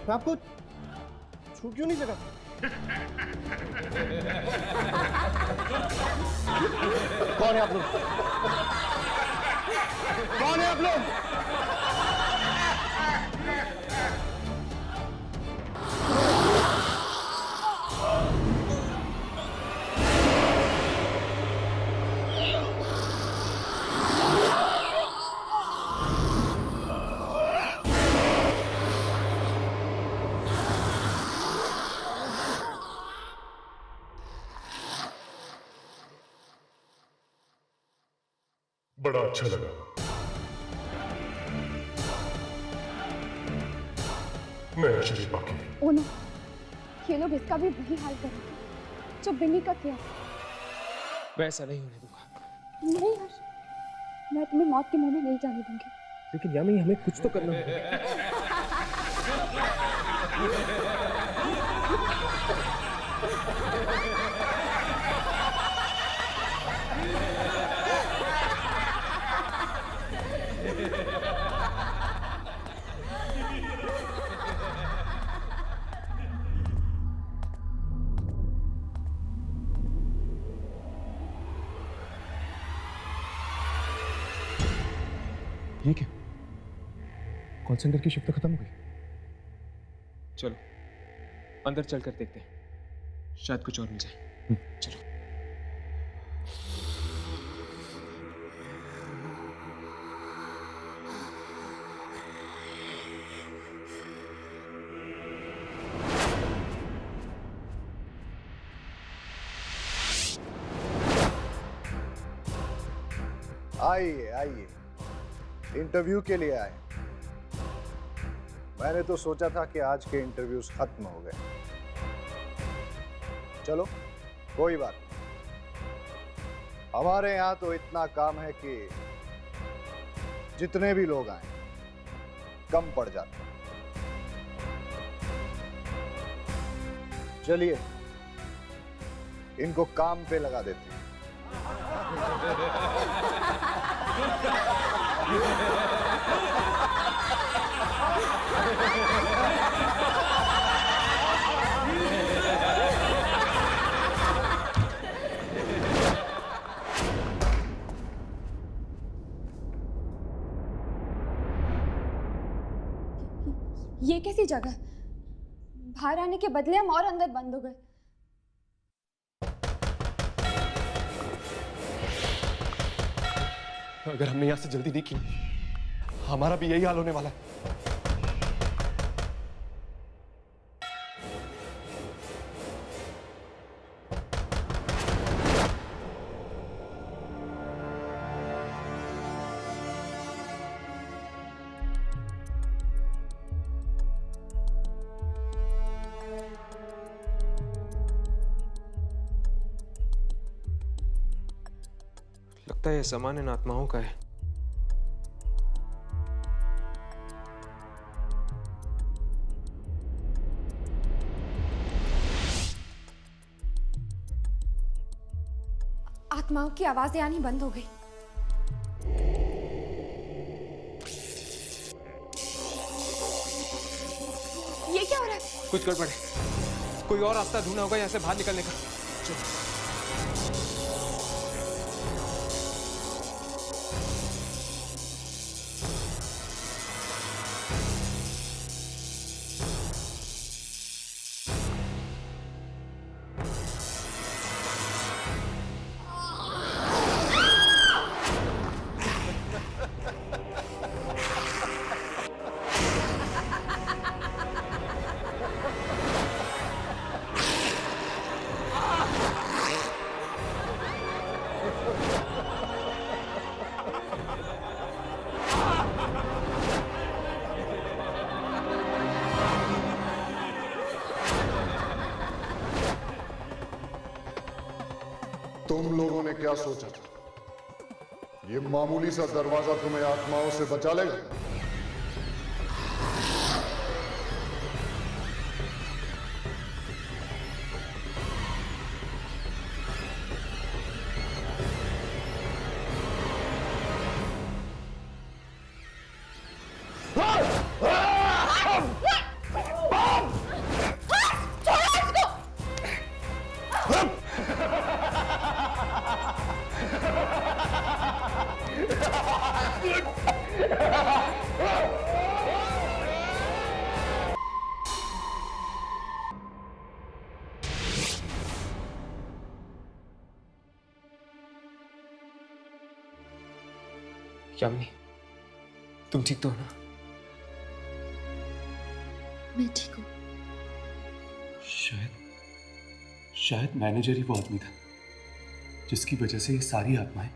मैं आपको छू क्यों नहीं सका? कौन है आप लोग? कौन है आप लोग? बड़ा अच्छा लगा। मैं शरीफ बाकी। ओ नो, ये लोग इसका भी वही हाल करेंगे जो बिन्नी का किया। वैसा नहीं होने दूंगा। नहीं हर्ष, मैं तुम्हें मौत के मुंह में नहीं जाने दूंगी। लेकिन यामी, हमें कुछ तो करना होगा। ये क्या? कॉल सेंटर की शिफ्ट खत्म हो गई। चलो अंदर चलकर देखते हैं, शायद कुछ और मिल जाए। चलो। आइए आइए, इंटरव्यू के लिए आए। मैंने तो सोचा था कि आज के इंटरव्यूज खत्म हो गए। चलो कोई बात नहीं, हमारे यहाँ तो इतना काम है कि जितने भी लोग आए कम पड़ जाते। चलिए इनको काम पे लगा देते हैं। ये कैसी जगह? बाहर आने के बदले हम और अंदर बंद हो गए। अगर हमने यहां से जल्दी नहीं की, हमारा भी यही हाल होने वाला है। लगता है यह सामान इन आत्माओं का है। आत्माओं की आवाजें आनी बंद हो गई। ये क्या हो रहा है? कुछ गड़बड़ है, कोई और रास्ता ढूंढना होगा यहाँ से बाहर निकलने का। चलो। क्या सोचा था? ये मामूली सा दरवाजा तुम्हें आत्माओं से बचा लेगा? यामिनी, तुम ठीक तो हो ना? मैं ठीक हूँ। शायद मैनेजर ही वो आदमी था जिसकी वजह से ये सारी आत्माएं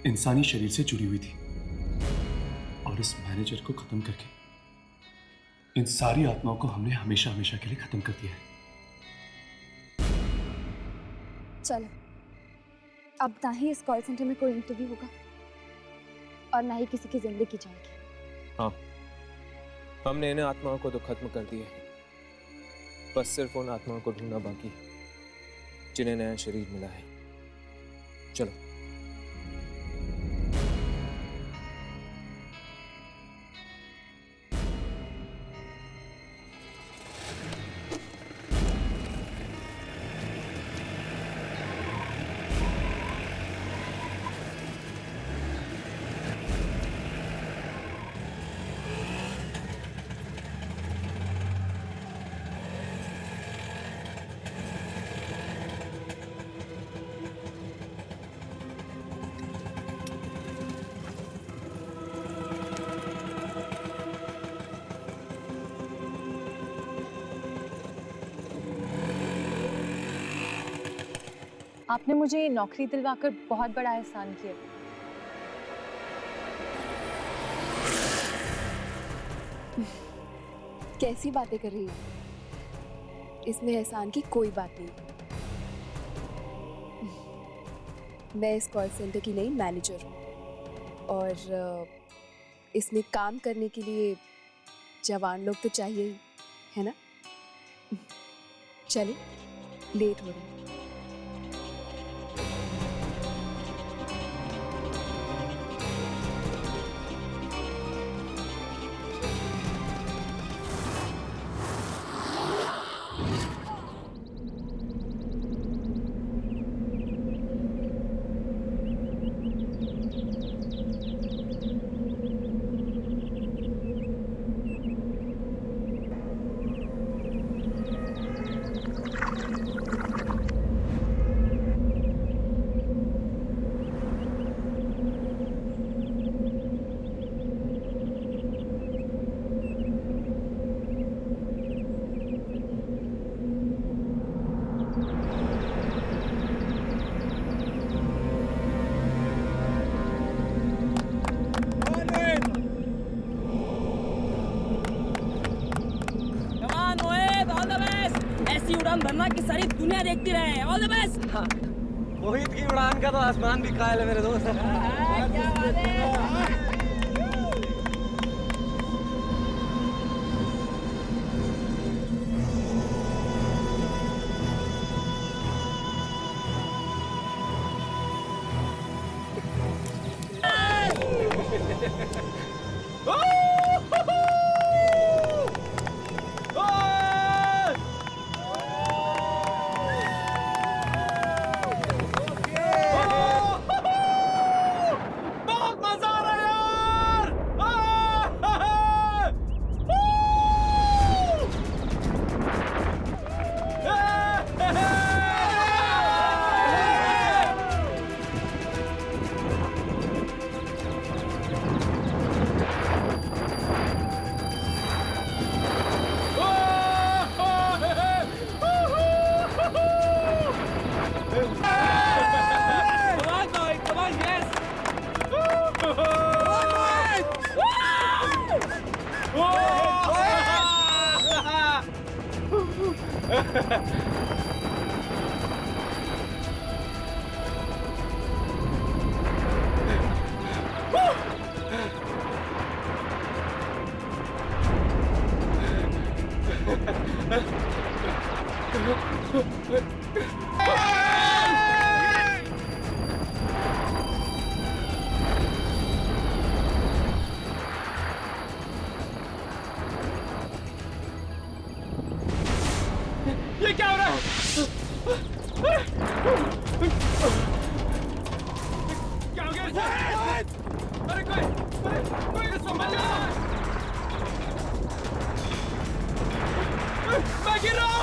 इंसानी शरीर से जुड़ी हुई थी, और इस मैनेजर को खत्म करके इन सारी आत्माओं को हमने हमेशा हमेशा के लिए खत्म कर दिया है। चलो, अब ना ही इस कॉल सेंटर में कोई इंटरव्यू होगा और ना ही किसी की जिंदगी जाएगी। हाँ, हमने इन आत्माओं को तो खत्म कर दिया है, बस सिर्फ उन आत्माओं को ढूंढना बाकी है जिन्हें नया शरीर मिला है। चलो। आपने मुझे ये नौकरी दिलवाकर बहुत बड़ा एहसान किया। कैसी बातें कर रही हो? इसमें एहसान की कोई बात नहीं। मैं इस कॉल सेंटर की नई मैनेजर हूँ और इसमें काम करने के लिए जवान लोग तो चाहिए ही, है ना? चलिए, लेट हो रही है। भरना कि सारी दुनिया देखती रहे। All the best. मोहित की उड़ान का तो आसमान भी कायल है मेरे दोस्त। क्या बात है। अरे कोई संभाल! मैं गिर रहा हूँ!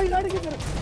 गाड़ी की तरफ।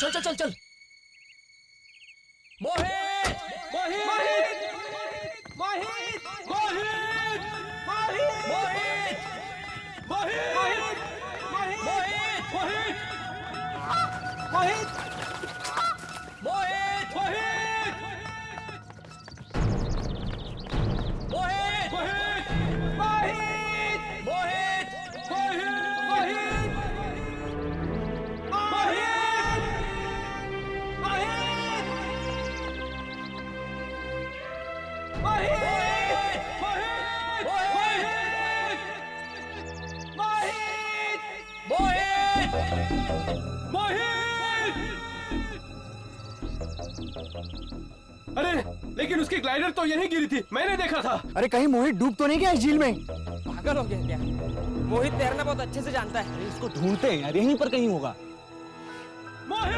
चल चल चल चल मोहित मोहित मोहित मोहित मोहित मोहित मोहित मोहित मोहित मोहित अरे लेकिन उसकी ग्लाइडर तो यहीं गिरी थी, मैंने देखा था। अरे कहीं मोहित डूब तो नहीं गया इस झील में? पागल हो गया क्या? मोहित तैरना बहुत अच्छे से जानता है। इसको ढूंढते हैं यार, यहीं पर कहीं होगा। मोहित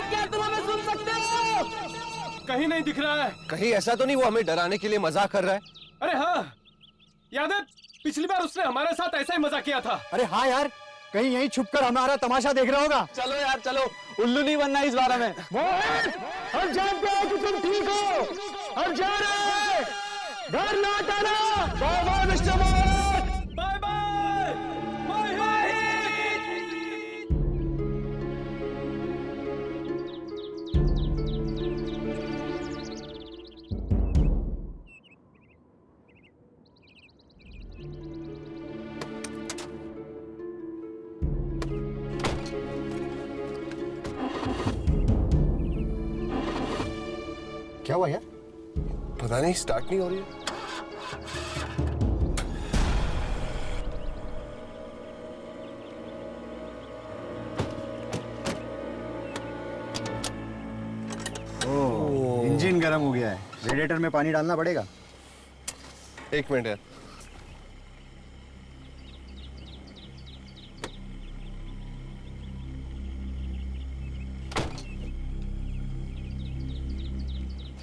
क्या तुम हमें सुन सकते हो? कहीं नहीं दिख रहा है। कहीं ऐसा तो नहीं वो हमें डराने के लिए मजाक कर रहा है? अरे हाँ, याद है पिछली बार उसने हमारे साथ ऐसा ही मजाक किया था। अरे हाँ यार, कहीं यहीं छुपकर हमारा तमाशा देख रहा होगा। चलो यार चलो, उल्लू नहीं बनना इस बारे में। मोहित, हम जानते हैं कि तुम ठीक हो, हम जा रहे हैं, घर लौट आना। बाय बाय मिस्टर मोहित। बाय बाय क्या हुआ यार? पता नहीं, स्टार्ट नहीं हो रही है। ओह, इंजन गर्म हो गया है, रेडिएटर में पानी डालना पड़ेगा। एक मिनट यार।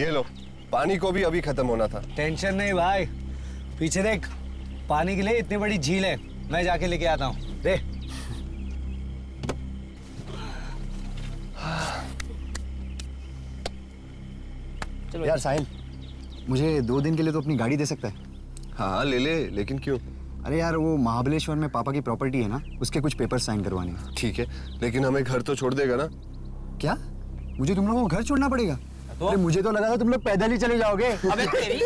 ये लो, पानी को भी अभी खत्म होना था। टेंशन नहीं भाई, पीछे देख, पानी के लिए इतनी बड़ी झील है, मैं जाके लेके आता हूँ। दे। चलो यार साहिल, मुझे 2 दिन के लिए तो अपनी गाड़ी दे सकता है? हाँ ले ले, लेकिन क्यों? अरे यार वो महाबलेश्वर में पापा की प्रॉपर्टी है ना, उसके कुछ पेपर साइन करवाने हैं। ठीक है, लेकिन हमें घर तो छोड़ देगा ना? क्या? मुझे तुम लोगों को घर छोड़ना पड़ेगा? तो? अरे मुझे तो लगा था तुम लोग पैदल ही चले जाओगे। अबे तेरी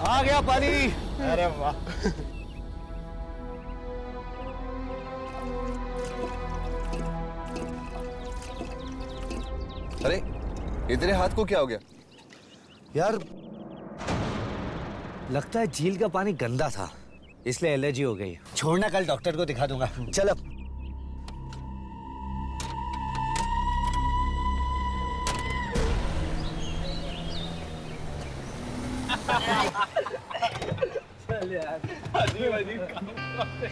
आ गया पानी। अरे वाह। अरे ये तेरे हाथ को क्या हो गया? यार लगता है झील का पानी गंदा था, इसलिए एलर्जी हो गई। छोड़ना, कल डॉक्टर को दिखा दूंगा। चल अब। चल यार, अजीब अजीब काम करते।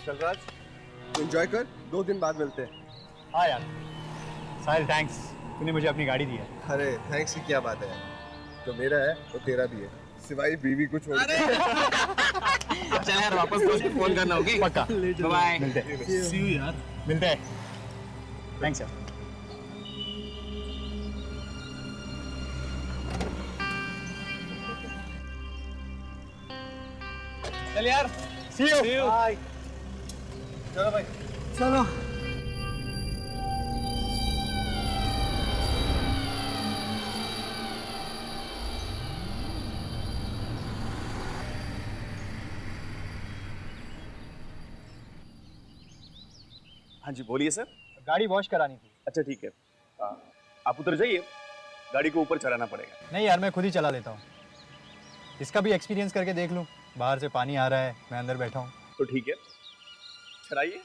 चल राज, एंजॉय कर, 2 दिन बाद मिलते हैं। हाँ यार, साहिल थैंक्स, तूने मुझे अपनी गाड़ी दी है। अरे थैंक्स की क्या बात है, जो मेरा है वो तेरा भी है, सिवाय बीवी को छोड़ के। चल यार, वापस दोस्त को फोन करना होगी। पक्का। बाय। मिलते हैं। See you यार। मिलते हैं। थैंक्स यार। चल यार। See you. बाय। चलो भाई। चलो। हाँ जी बोलिए सर। गाड़ी वॉश करानी थी। अच्छा ठीक है, आप उतर जाइए, गाड़ी को ऊपर चढ़ाना पड़ेगा। नहीं यार, मैं खुद ही चला लेता हूँ। इसका भी एक्सपीरियंस करके देख लूँ। बाहर से पानी आ रहा है, मैं अंदर बैठा हूँ। तो ठीक है, चढ़ाइए।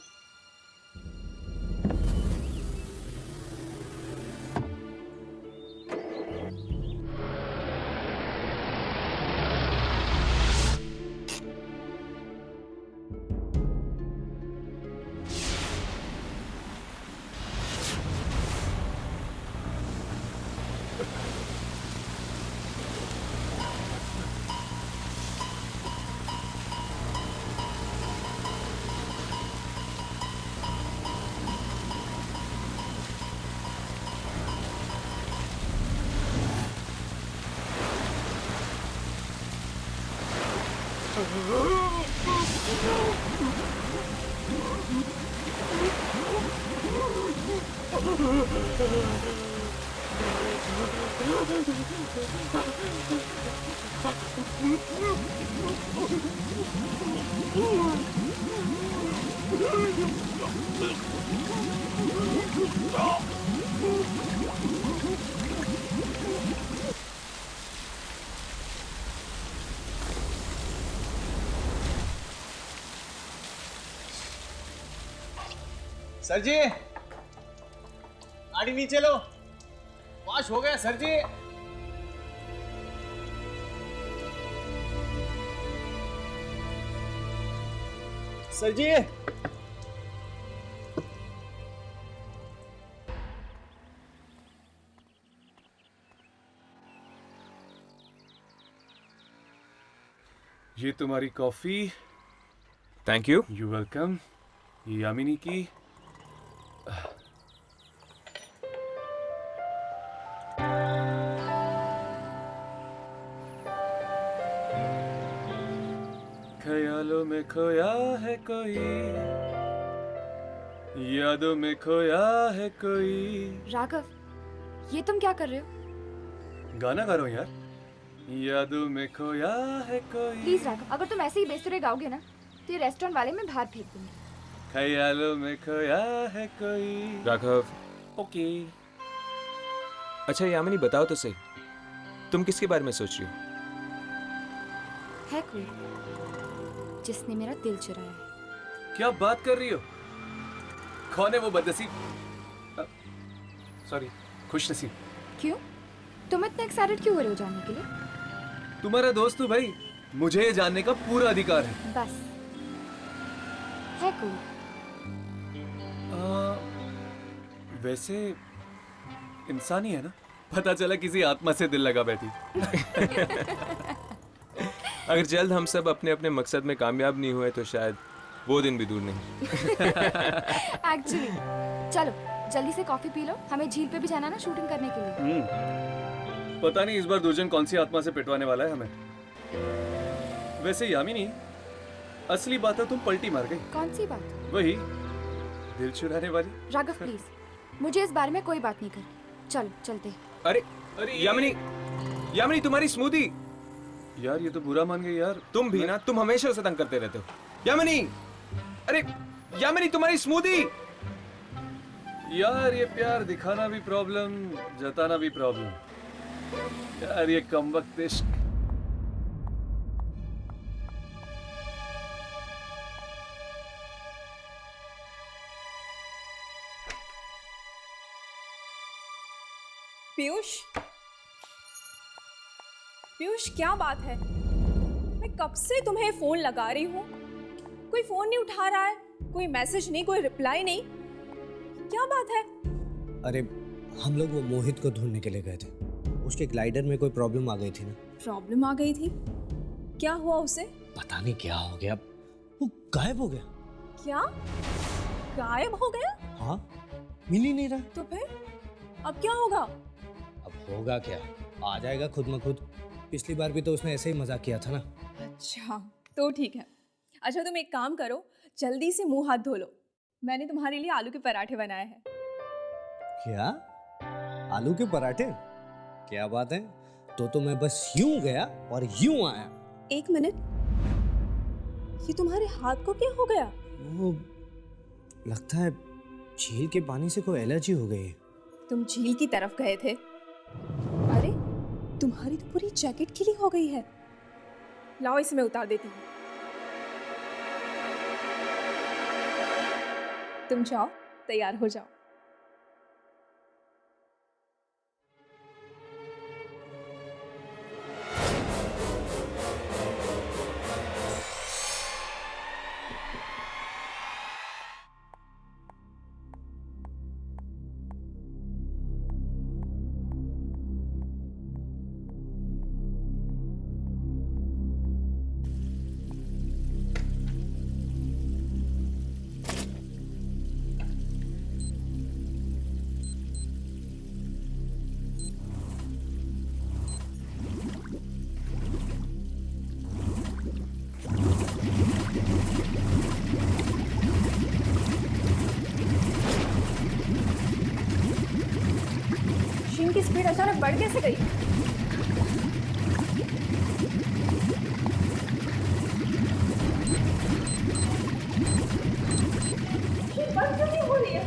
सर जी, गाड़ी नीचे लो, वॉश हो गया सर जी। सर जी, ये तुम्हारी coffee. Thank you. You welcome. ये यामिनी की। ख्यालों में खोया है कोई, यादों में खोया है कोई। राघव, ये तुम क्या कर रहे हो? गाना गा रहा हूँ यार। यादों में खोया है कोई। प्लीज राघव, अगर तुम ऐसे ही बेसुरे गाओगे ना तो ये रेस्टोरेंट वाले मैं बाहर फेंक दूंगी। ख्यालों में खोया है कोई। राघव। ओके। अच्छा यामिनी, बताओ तो सही, तुम किसके बारे में सोच रही हो? है कोई जिसने मेरा दिल चुराया है। क्या बात कर रही हो? कौन है वो बदनसीब? सॉरी, खुशनसीब। क्यों? तुम इतने एक्साइटेड क्यों हो रहे हो जानने के लिए? तुम्हारा दोस्त हूँ भाई, मुझे ये जानने का पूरा अधिकार है। बस है कोई? वैसे इंसान ही है ना, पता चला किसी आत्मा से दिल लगा बैठी। अगर जल्द हम सब अपने अपने मकसद में कामयाब नहीं हुए तो शायद वो दिन भी दूर नहीं। एक्चुअली चलो जल्दी से कॉफी पी लो, हमें झील पे भी जाना ना शूटिंग करने के लिए। पता नहीं इस बार दुर्जन कौन सी आत्मा से पिटवाने वाला है हमें। वैसे यामिनी, असली बात है तुम पलटी मार गई। कौन सी बात? वही दिल चुराने वाली। राघव प्लीज, मुझे इस बारे में कोई बात नहीं करनी। चल चलते। अरे अरे यामिनी, यामिनी तुम्हारी स्मूदी। यार ये तो बुरा मान गई यार। तुम भी ना, तुम हमेशा उसे तंग करते रहते हो। यामिनी, अरे यामिनी तुम्हारी स्मूदी। यार ये प्यार दिखाना भी प्रॉब्लम, जताना भी प्रॉब्लम। यार ये कमबख्त इश्क। पीयूष, पीयूष क्या बात है? मैं कब से तुम्हें फोन लगा रही हूँ, कोई फोन नहीं उठा रहा है, कोई मैसेज नहीं, कोई रिप्लाई नहीं, क्या बात है? अरे हम लोग वो मोहित को ढूंढने के लिए गए थे, उसके ग्लाइडर में कोई प्रॉब्लम आ गई थी ना। प्रॉब्लम आ गई थी? क्या हुआ उसे? पता नहीं क्या हो गया, वो गायब हो गया। क्या गायब हो गया? हाँ, मिल ही नहीं रहा। तो फिर अब क्या होगा? अब होगा क्या, आ जाएगा खुद म खुद। पिछली बार भी तो उसने ऐसे ही मजाक किया था ना। अच्छा तो ठीक है। अच्छा तुम एक काम करो, जल्दी से मुंह हाथ धो लो, मैंने तुम्हारे लिए आलू के पराठे बनाए हैं। क्या? आलू के पराठे? क्या बात है, तो मैं बस यूं गया और यूं आया। एक मिनट, ये तुम्हारे हाथ को क्या हो गया? वो लगता है झील के पानी से कोई एलर्जी हो गई है। तुम झील की तरफ गए थे? अरे तुम्हारी तो पूरी जैकेट गीली हो गई है। लाओ इसे मैं उतार देती हूँ। तुम जाओ, तैयार हो जाओ। की स्पीड अचानक बढ़ कैसे गई? ये बंद क्यों नहीं हो रही है?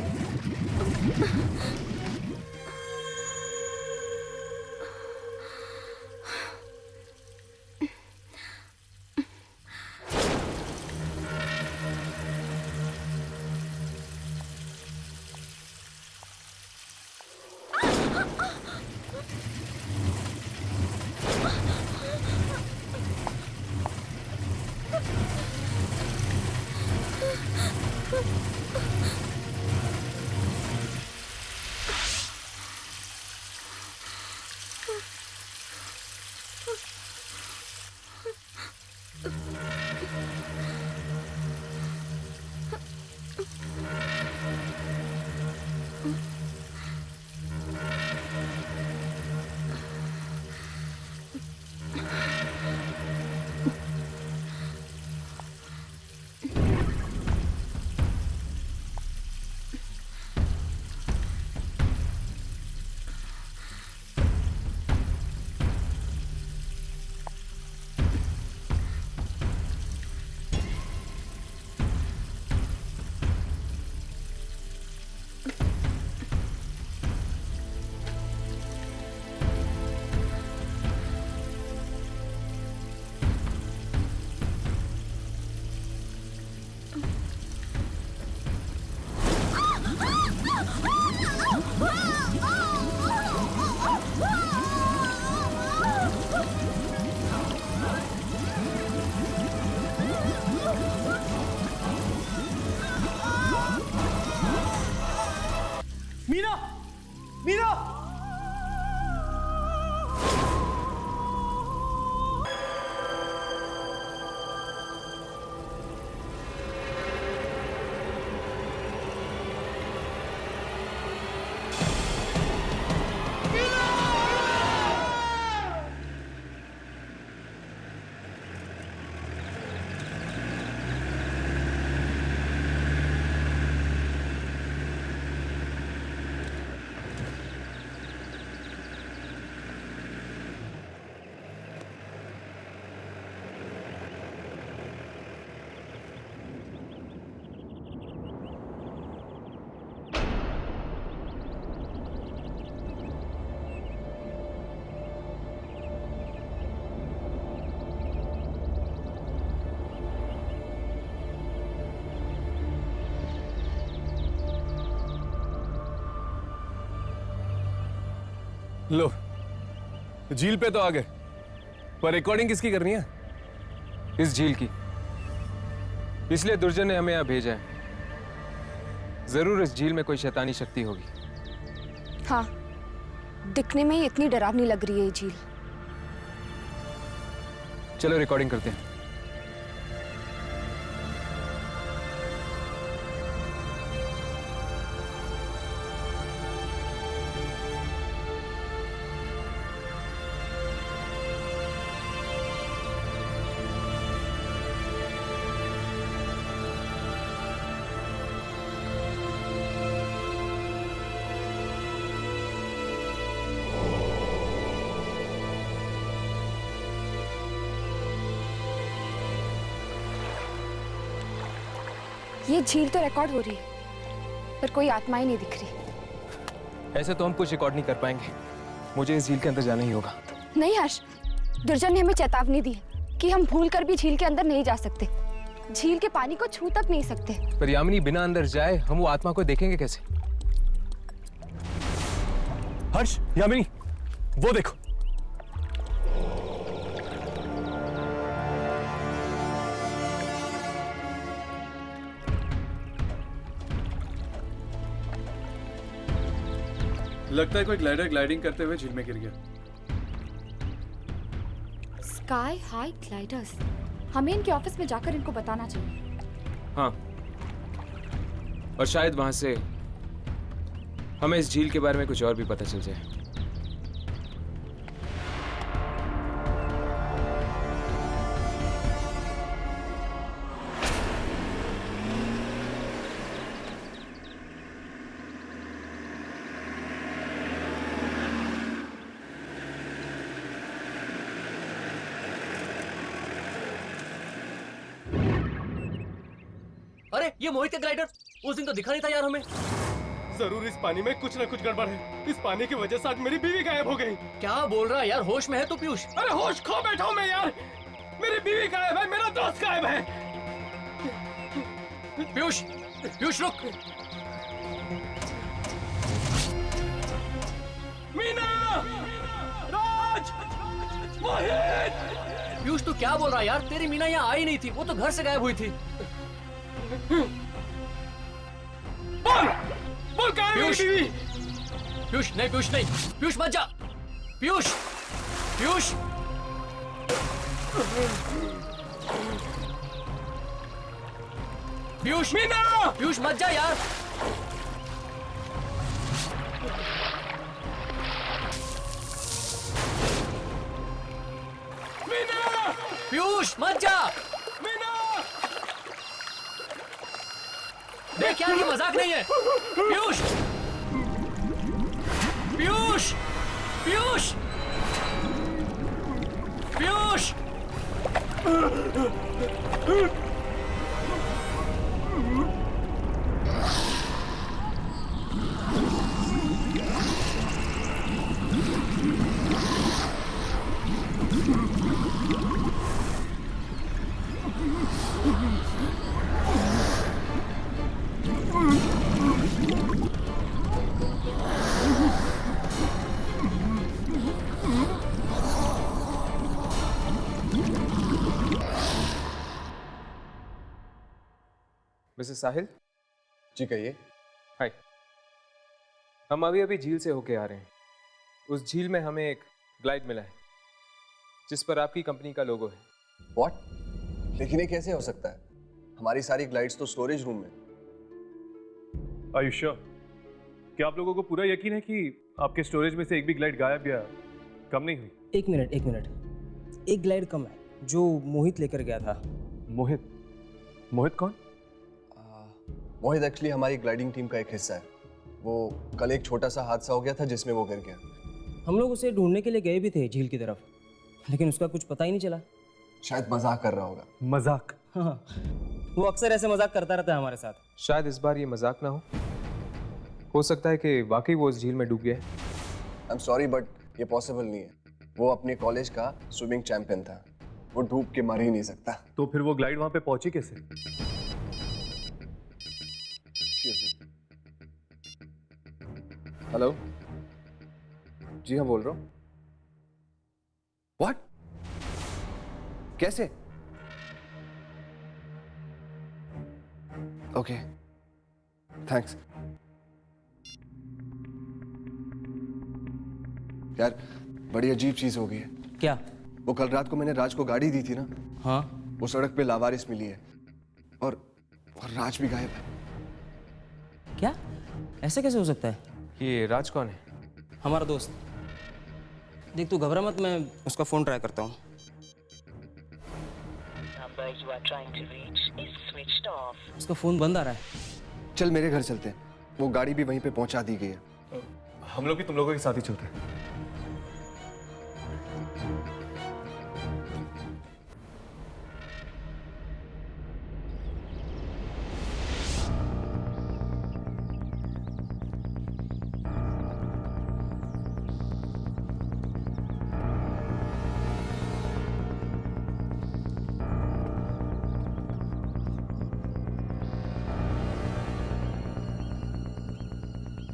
लो, झील पे तो आ गए, पर रिकॉर्डिंग किसकी करनी है? इस झील की। इसलिए दुर्जन ने हमें यहाँ भेजा है। जरूर इस झील में कोई शैतानी शक्ति होगी। हाँ, दिखने में ही इतनी डरावनी लग रही है ये झील। चलो रिकॉर्डिंग करते हैं। ये झील तो रिकॉर्ड हो रही है, पर कोई आत्माएं नहीं दिख रही। ऐसे तो हम कुछ रिकॉर्ड नहीं कर पाएंगे। मुझे इस झील के अंदर जाना ही होगा। नहीं हर्ष, दुर्जन ने हमें चेतावनी दी है कि हम भूलकर भी झील के अंदर नहीं जा सकते। झील के पानी को छू तक नहीं सकते। पर यामिनी, बिना अंदर जाए हम वो आत्मा को देखेंगे कैसे? हर्ष, यामिनी, वो देखो। लगता है कोई ग्लाइडर ग्लाइडिंग करते हुए झील में गिर गया। स्काई हाई ग्लाइडर्स, हमें इनके ऑफिस में जाकर इनको बताना चाहिए। हाँ, और शायद वहां से हमें इस झील के बारे में कुछ और भी पता चल जाए। अरे ये मोहित का ग्लाइडर उस दिन तो दिखा नहीं था यार हमें। जरूर इस पानी में कुछ ना कुछ गड़बड़ है। इस पानी की वजह से आज मेरी बीवी गायब हो गई। क्या बोल रहा है यार, होश में है तू पीयूष? अरे होश खो बैठा हूं मैं यार। मेरी बीवी गायब है, मेरा दोस्त गायब है। पीयूष, पीयूष रुक। मीना, राज, मोहित। पीयूष तू क्या बोल रहा है यार? तेरी मीना यहाँ आई नहीं थी, वो तो घर से गायब हुई थी। बोल कहाँ है मेरी बीवी? पीयूष नहीं, पीयूष नहीं, पीयूष मत जा। पीयूष, पीयूष, पीयूष, मीना, पीयूष मत जा यार। मीना, पीयूष मत जा। देख यार, ये मजाक नहीं है। पीयूष, पीयूष, पीयूष, पीयूष। मिसेस साहिल। जी कहिए। हाय, हम अभी अभी झील से होके आ रहे हैं। उस झील में हमें एक ग्लाइड मिला है जिस पर आपकी कंपनी का लोगो है। व्हाट? लेकिन ये कैसे हो सकता है? हमारी सारी ग्लाइड्स तो स्टोरेज रूम में। Are you sure? क्या आप लोगों को पूरा यकीन है कि आपके स्टोरेज में से एक भी ग्लाइड गायब या कम नहीं हुई? एक मिनट। एक ग्लाइड कम है जो मोहित लेकर गया था। मोहित? मोहित कौन? मोहित एक्चुअली हमारी ग्लाइडिंग टीम का एक हिस्सा है। वो कल एक छोटा सा हादसा हो गया था जिसमें वो गिर गया। हम लोग उसे ढूंढने के लिए गए भी थे झील की तरफ, लेकिन उसका कुछ पता ही नहीं चला। शायद मजाक कर रहा होगा। मजाक? हाँ, वो अक्सर ऐसे मजाक करता रहता है हमारे साथ। शायद इस बार ये मजाक ना हो सकता है कि वाकई वो उस झील में डूब गया है। आई एम सॉरी बट ये पॉसिबल नहीं है। वो अपने कॉलेज का स्विमिंग चैंपियन था, वो डूब के मर ही नहीं सकता। तो फिर वो ग्लाइड वहां पे पहुंची कैसे? हेलो जी हाँ, बोल रहा हूँ। What? कैसे? Okay, thanks. यार बड़ी अजीब चीज हो गई है। क्या? वो कल रात को मैंने राज को गाड़ी दी थी ना, हाँ, वो सड़क पे लावारिस मिली है और राज भी गायब है। क्या? ऐसे कैसे हो सकता है? ये राज कौन है? हमारा दोस्त। देख तू घबरा मत, मैं उसका फोन ट्राई करता हूँ। उसका फोन बंद आ रहा है। चल मेरे घर चलते हैं, वो गाड़ी भी वहीं पे पहुंचा दी गई है। हम लोग भी तुम लोगों के साथ ही चलते हैं।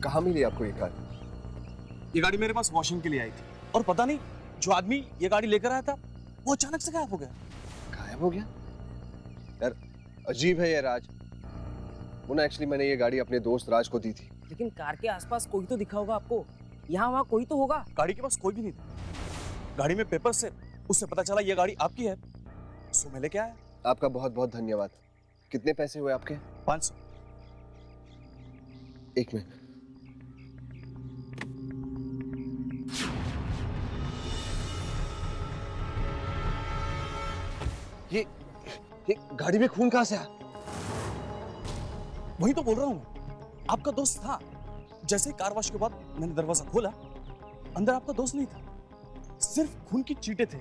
कहाँ मिली आपको ये कार? ये गाड़ी मेरे पास वॉशिंग के लिए आई थी और पता नहीं जो आदमी ये गाड़ी लेकर आया था वो अचानक से गायब हो गया। गायब हो गया? यार अजीब है ये राज। वो ना एक्चुअली मैंने ये गाड़ी अपने दोस्त राज को दी थी। लेकिन कार के आसपास कोई तो दिखा होगा आपको, यहाँ वहाँ कोई तो होगा। गाड़ी के पास कोई भी नहीं था। गाड़ी में पेपर से उससे पता चला ये गाड़ी आपकी है, सो मैं लेके आया। आपका बहुत बहुत धन्यवाद। कितने पैसे हुए आपके? 500। एक मिनट। ये गाड़ी में खून कहां से आया? वही तो बोल रहा हूँ, आपका दोस्त था। जैसे ही कार वॉश के बाद मैंने दरवाजा खोला, अंदर आपका दोस्त नहीं था, सिर्फ खून की चींटे थे।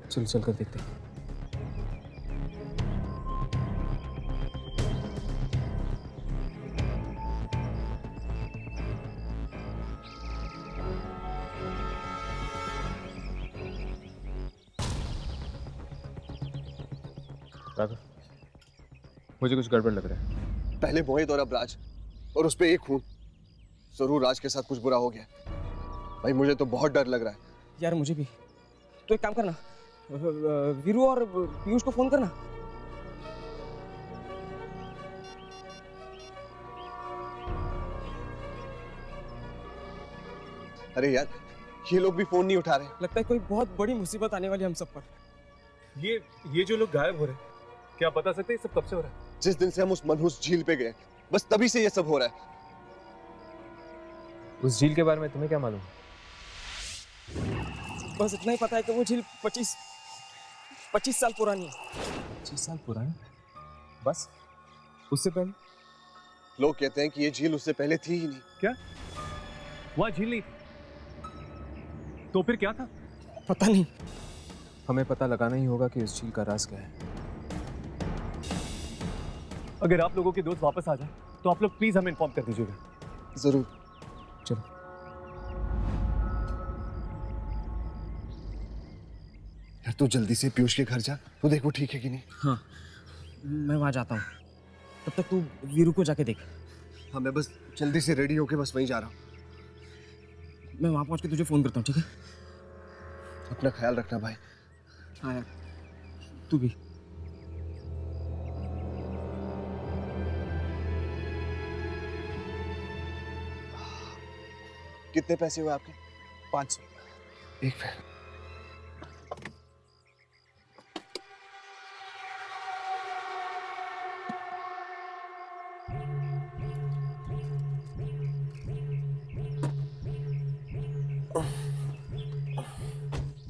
चल चल कर देखते हैं। राघव, मुझे कुछ गड़बड़ लग रहा है। पहले मोहित और अब राज, और उस पे एक खून। जरूर राज के साथ कुछ बुरा हो गया। भाई मुझे तो बहुत डर लग रहा है। यार मुझे भी। तो एक काम करना, वीरू और पीयूष को फोन करना। अरे यार ये लोग भी फोन नहीं उठा रहे। लगता है कोई बहुत बड़ी मुसीबत आने वाली हम सब पर। ये जो लोग गायब हो रहे हैं, क्या आप बता सकते हैं सब कब से हो रहा है? जिस दिन से हम उस मनहूस झील पे गए, बस तभी से ये सब हो रहा है। उस झील के बारे में तुम्हें क्या मालूम? बस इतना ही पता है कि वो झील 25 साल पुरानी है। 25 साल पुरानी? बस? उससे पहले? लोग कहते हैं कि ये झील उससे पहले थी ही नहीं। क्या? वहां झील नहीं थी? तो फिर क्या था? पता नहीं। हमें पता लगाना ही होगा कि उस झील का राज क्या है। अगर आप लोगों के दोस्त वापस आ जाए तो आप लोग प्लीज हमें इन्फॉर्म कर दीजिएगा। जरूर। चलो। यार तू जल्दी से पीयूष के घर जा, तो देख वो ठीक है कि नहीं। हाँ, मैं वहां जाता हूँ। तब तक तू वीरू को जाके देख। हाँ मैं बस जल्दी से रेडी होके बस वहीं जा रहा हूँ। मैं वहां पहुंच के तुझे फोन करता हूँ, ठीक है? अपना ख्याल रखना भाई। हाँ यार, तू भी। कितने पैसे हुए आपके? 500। एक मिनट।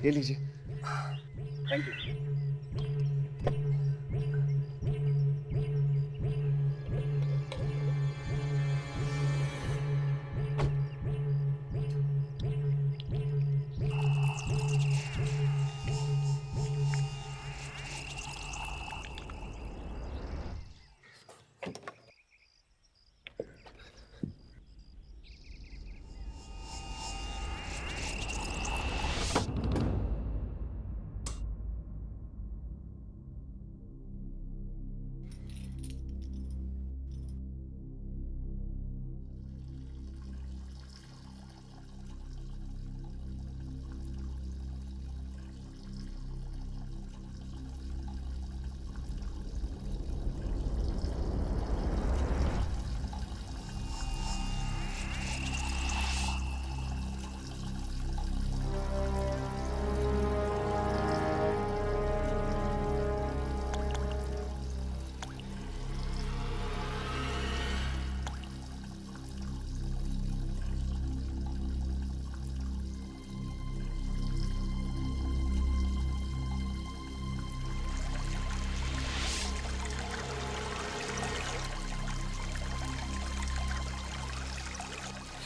ये लीजिए। Thank you.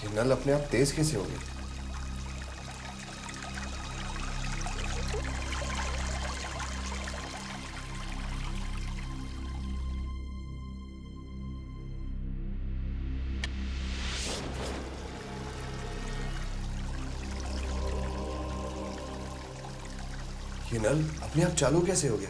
ये नल अपने आप तेज कैसे हो गया? ये नल अपने आप चालू कैसे हो गया?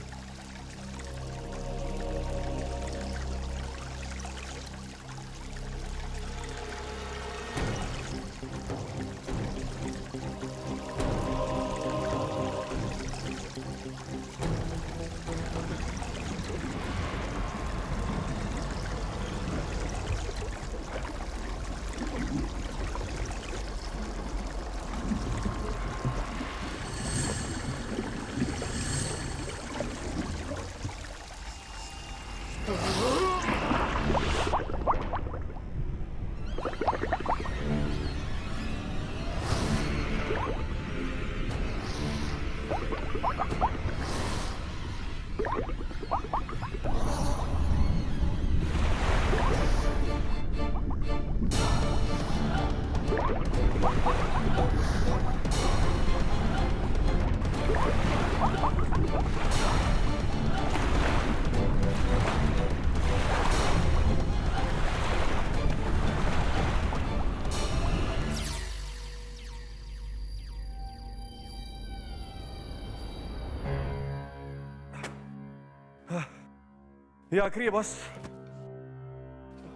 ये आखिरी है बॉस।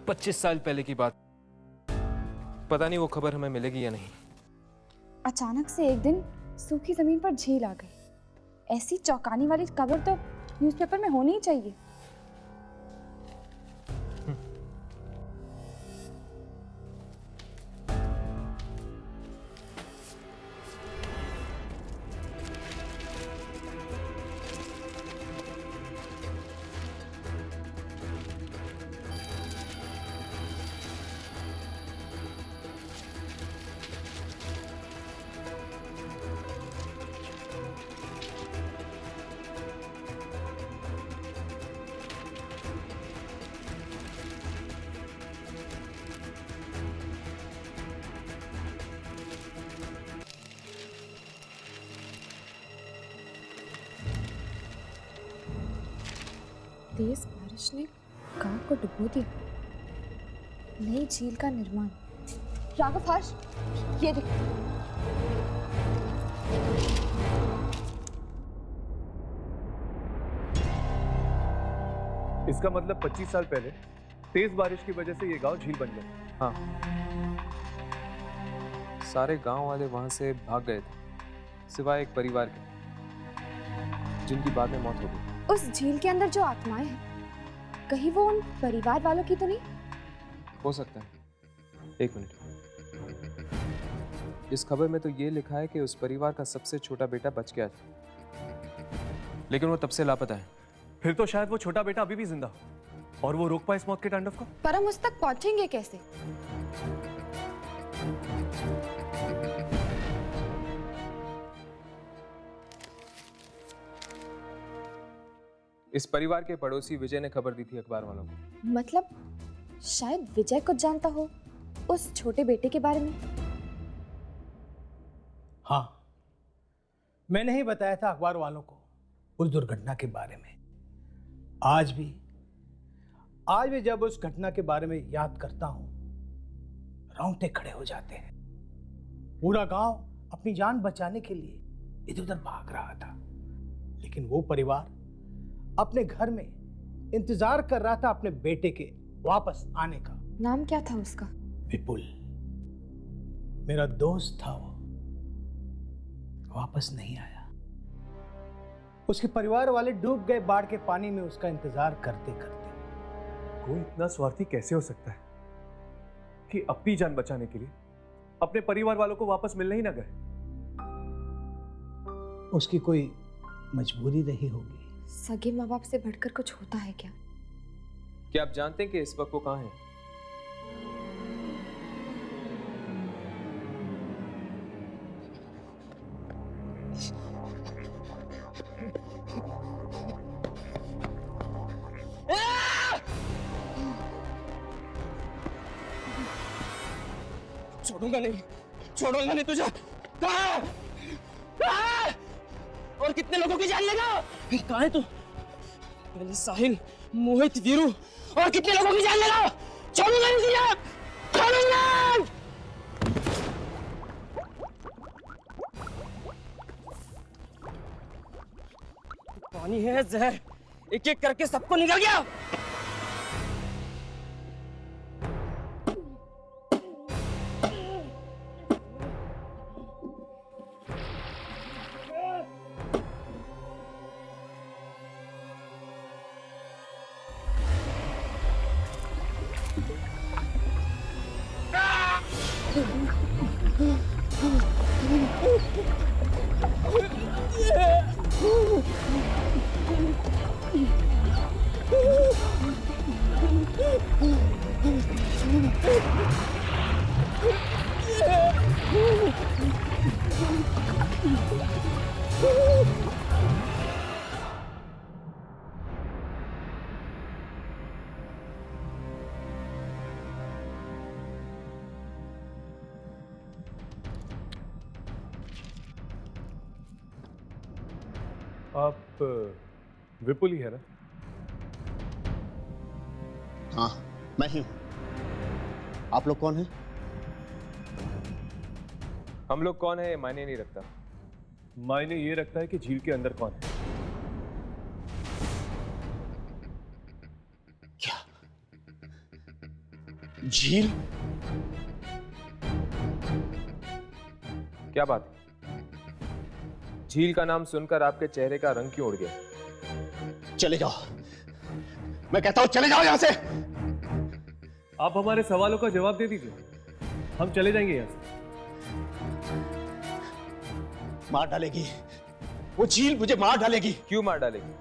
25 साल पहले की बात, पता नहीं वो खबर हमें मिलेगी या नहीं। अचानक से एक दिन सूखी जमीन पर झील आ गई। ऐसी चौंकाने वाली खबर तो न्यूज़पेपर में होनी ही चाहिए। तेज बारिश ने गांव को डुबो दिया। नई झील का निर्माण। राघव हर्ष, ये देख। इसका मतलब 25 साल पहले तेज बारिश की वजह से ये गांव झील बन गया। हाँ, सारे गांव वाले वहां से भाग गए थे, सिवाय एक परिवार के, जिनकी बाद में मौत हो गई। उस झील के अंदर जो आत्माएं हैं, कहीं वो उन परिवार वालों की तो नहीं? हो सकता है। एक मिनट, इस खबर में तो ये लिखा है कि उस परिवार का सबसे छोटा बेटा बच गया था, लेकिन वो तब से लापता है। फिर तो शायद वो छोटा बेटा अभी भी जिंदा हो और वो रोक पाए इस मौत के तांडव को। पर हम उस तक पहुंचेंगे कैसे? इस परिवार के पड़ोसी विजय ने खबर दी थी अखबार वालों को। मतलब शायद विजय कुछ जानता हो उस छोटे बेटे के बारे में। हाँ, मैंने ही बताया था अखबार वालों को उस दुर्घटना के बारे में। आज भी जब उस घटना के बारे में याद करता हूं, रोंगटे खड़े हो जाते हैं। पूरा गांव अपनी जान बचाने के लिए इधर उधर भाग रहा था, लेकिन वो परिवार अपने घर में इंतजार कर रहा था अपने बेटे के वापस आने का। नाम क्या था उसका? विपुल। मेरा दोस्त था वो, वापस नहीं आया। उसके परिवार वाले डूब गए बाढ़ के पानी में उसका इंतजार करते करते। कोई इतना स्वार्थी कैसे हो सकता है कि अपनी जान बचाने के लिए अपने परिवार वालों को वापस मिलने ही ना गए? उसकी कोई मजबूरी रही होगी। सगे माँ बाप से बढ़कर कुछ होता है क्या? क्या आप जानते हैं कि इस वक्त वो कहाँ है? छोड़ूंगा नहीं तुझे। कहाँ? और कितने लोगों की जान लेगा? कहाँ है तू? पहले साहिल, मोहित, वीरू, और कितने लोगों की जान लेगा? छोड़ूंगा नहीं तुझे, छोड़ूंगा। पानी है जहर, एक एक करके सबको निकल गया। आप विपुल ही है ना? हाँ, मैं ही हूं। आप लोग कौन हैं? हम लोग कौन है ये मायने नहीं रखता। मायने ये रखता है कि झील के अंदर कौन है। क्या? झील? क्या बात है? झील का नाम सुनकर आपके चेहरे का रंग क्यों उड़ गया? चले जाओ, मैं कहता हूं चले जाओ यहां से। आप हमारे सवालों का जवाब दे दीजिए, हम चले जाएंगे यहां से। मार डालेगी वो झील, मुझे मार डालेगी। क्यों मार डालेगी?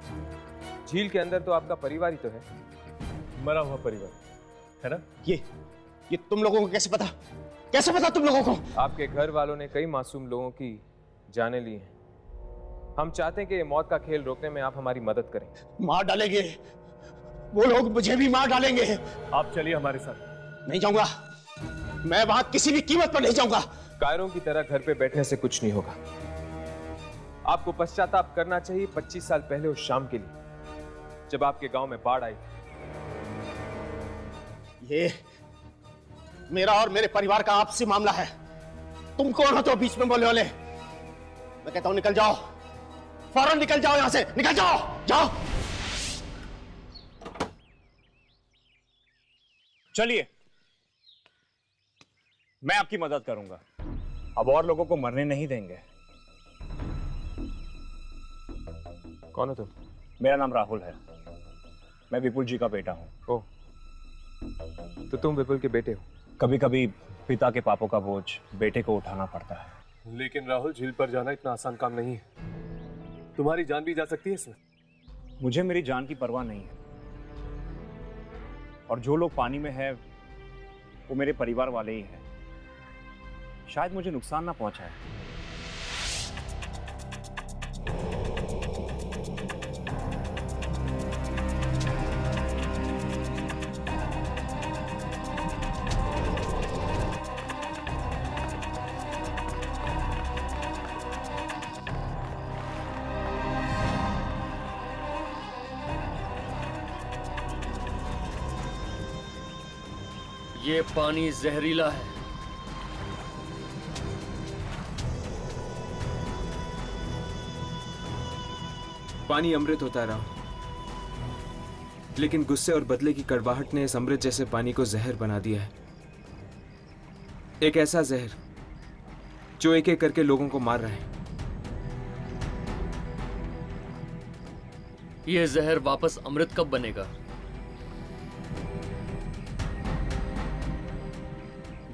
झील के अंदर तो आपका परिवार ही तो है। मरा हुआ परिवार है ना? ये तुम लोगों को कैसे पता? कैसे पता तुम लोगों को? आपके घर वालों ने कई मासूम लोगों की जानें ली हैं। हम चाहते हैं कि मौत का खेल रोकने में आप हमारी मदद करें। मार डालेंगे वो लोग, मुझे भी मार डालेंगे। आप चलिए हमारे साथ। नहीं जाऊंगा, मैं वहां किसी भी कीमत पर नहीं जाऊंगा। कायरों की तरह घर पे बैठने से कुछ नहीं होगा। आपको पश्चाताप करना चाहिए 25 साल पहले उस शाम के लिए जब आपके गांव में बाढ़ आई थी। ये मेरा और मेरे परिवार का आपसी मामला है। तुम कौन हो तो बीच में बोले वाले? मैं कहता हूं निकल जाओ, फौरन निकल जाओ यहां से, निकल जाओ, जाओ। चलिए, मैं आपकी मदद करूंगा। अब और लोगों को मरने नहीं देंगे। कौन हो तुम? मेरा नाम राहुल है, मैं विपुल जी का बेटा हूं। ओह, तो तुम विपुल के बेटे हो? कभी कभी पिता के पापों का बोझ बेटे को उठाना पड़ता है। लेकिन राहुल, झील पर जाना इतना आसान काम नहीं है। तुम्हारी जान भी जा सकती है इसमें। मुझे मेरी जान की परवाह नहीं है, और जो लोग पानी में हैं वो मेरे परिवार वाले ही हैं। शायद मुझे नुकसान ना पहुंचाए। ये पानी जहरीला है। पानी अमृत होता है राव, लेकिन गुस्से और बदले की कड़वाहट ने इस अमृत जैसे पानी को जहर बना दिया है। एक ऐसा जहर जो एक एक करके लोगों को मार रहा है। ये जहर वापस अमृत कब बनेगा?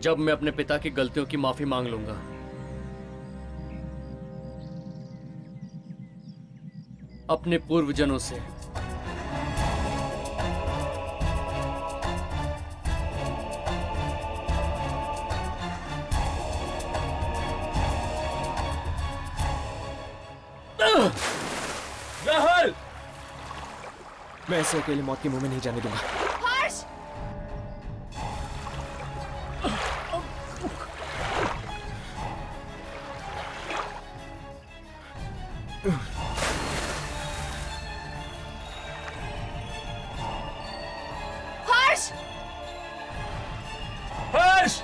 जब मैं अपने पिता की गलतियों की माफी मांग लूंगा। अपने पूर्वजनों से। राहुल, मैं ऐसे अकेले मौत के मुंह में नहीं जाने दूंगा। हर्ष! हर्ष!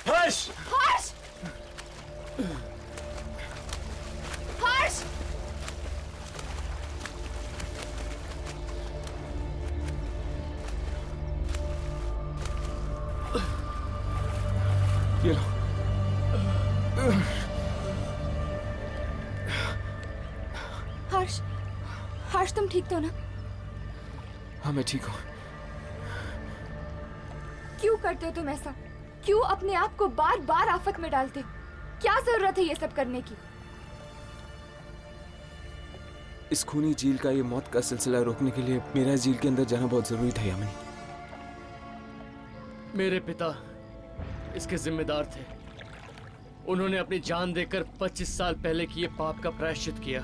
हर्ष! हर्ष! हर्ष! ये लो। हर्ष, हर्ष तुम ठीक तो ना? हाँ मैं ठीक हूँ। क्यों करते हो तुम ऐसा? क्यों अपने आप को बार बार आफत में डालते? क्या जरूरत है ये सब करने की? इस खूनी झील का ये मौत का सिलसिला रोकने के लिए मेरा इस झील के अंदर जाना बहुत जरूरी था यामिनी। मेरे पिता इसके जिम्मेदार थे। उन्होंने अपनी जान देकर 25 साल पहले किए पाप का प्रायश्चित किया।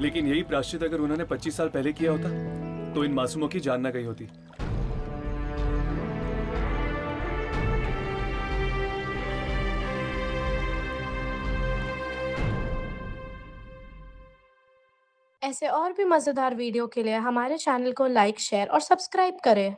लेकिन यही प्रायश्चित अगर उन्होंने 25 साल पहले किया होता तो इन मासूमों की जान ना गई होती। ऐसे और भी मजेदार वीडियो के लिए हमारे चैनल को लाइक, शेयर और सब्सक्राइब करें।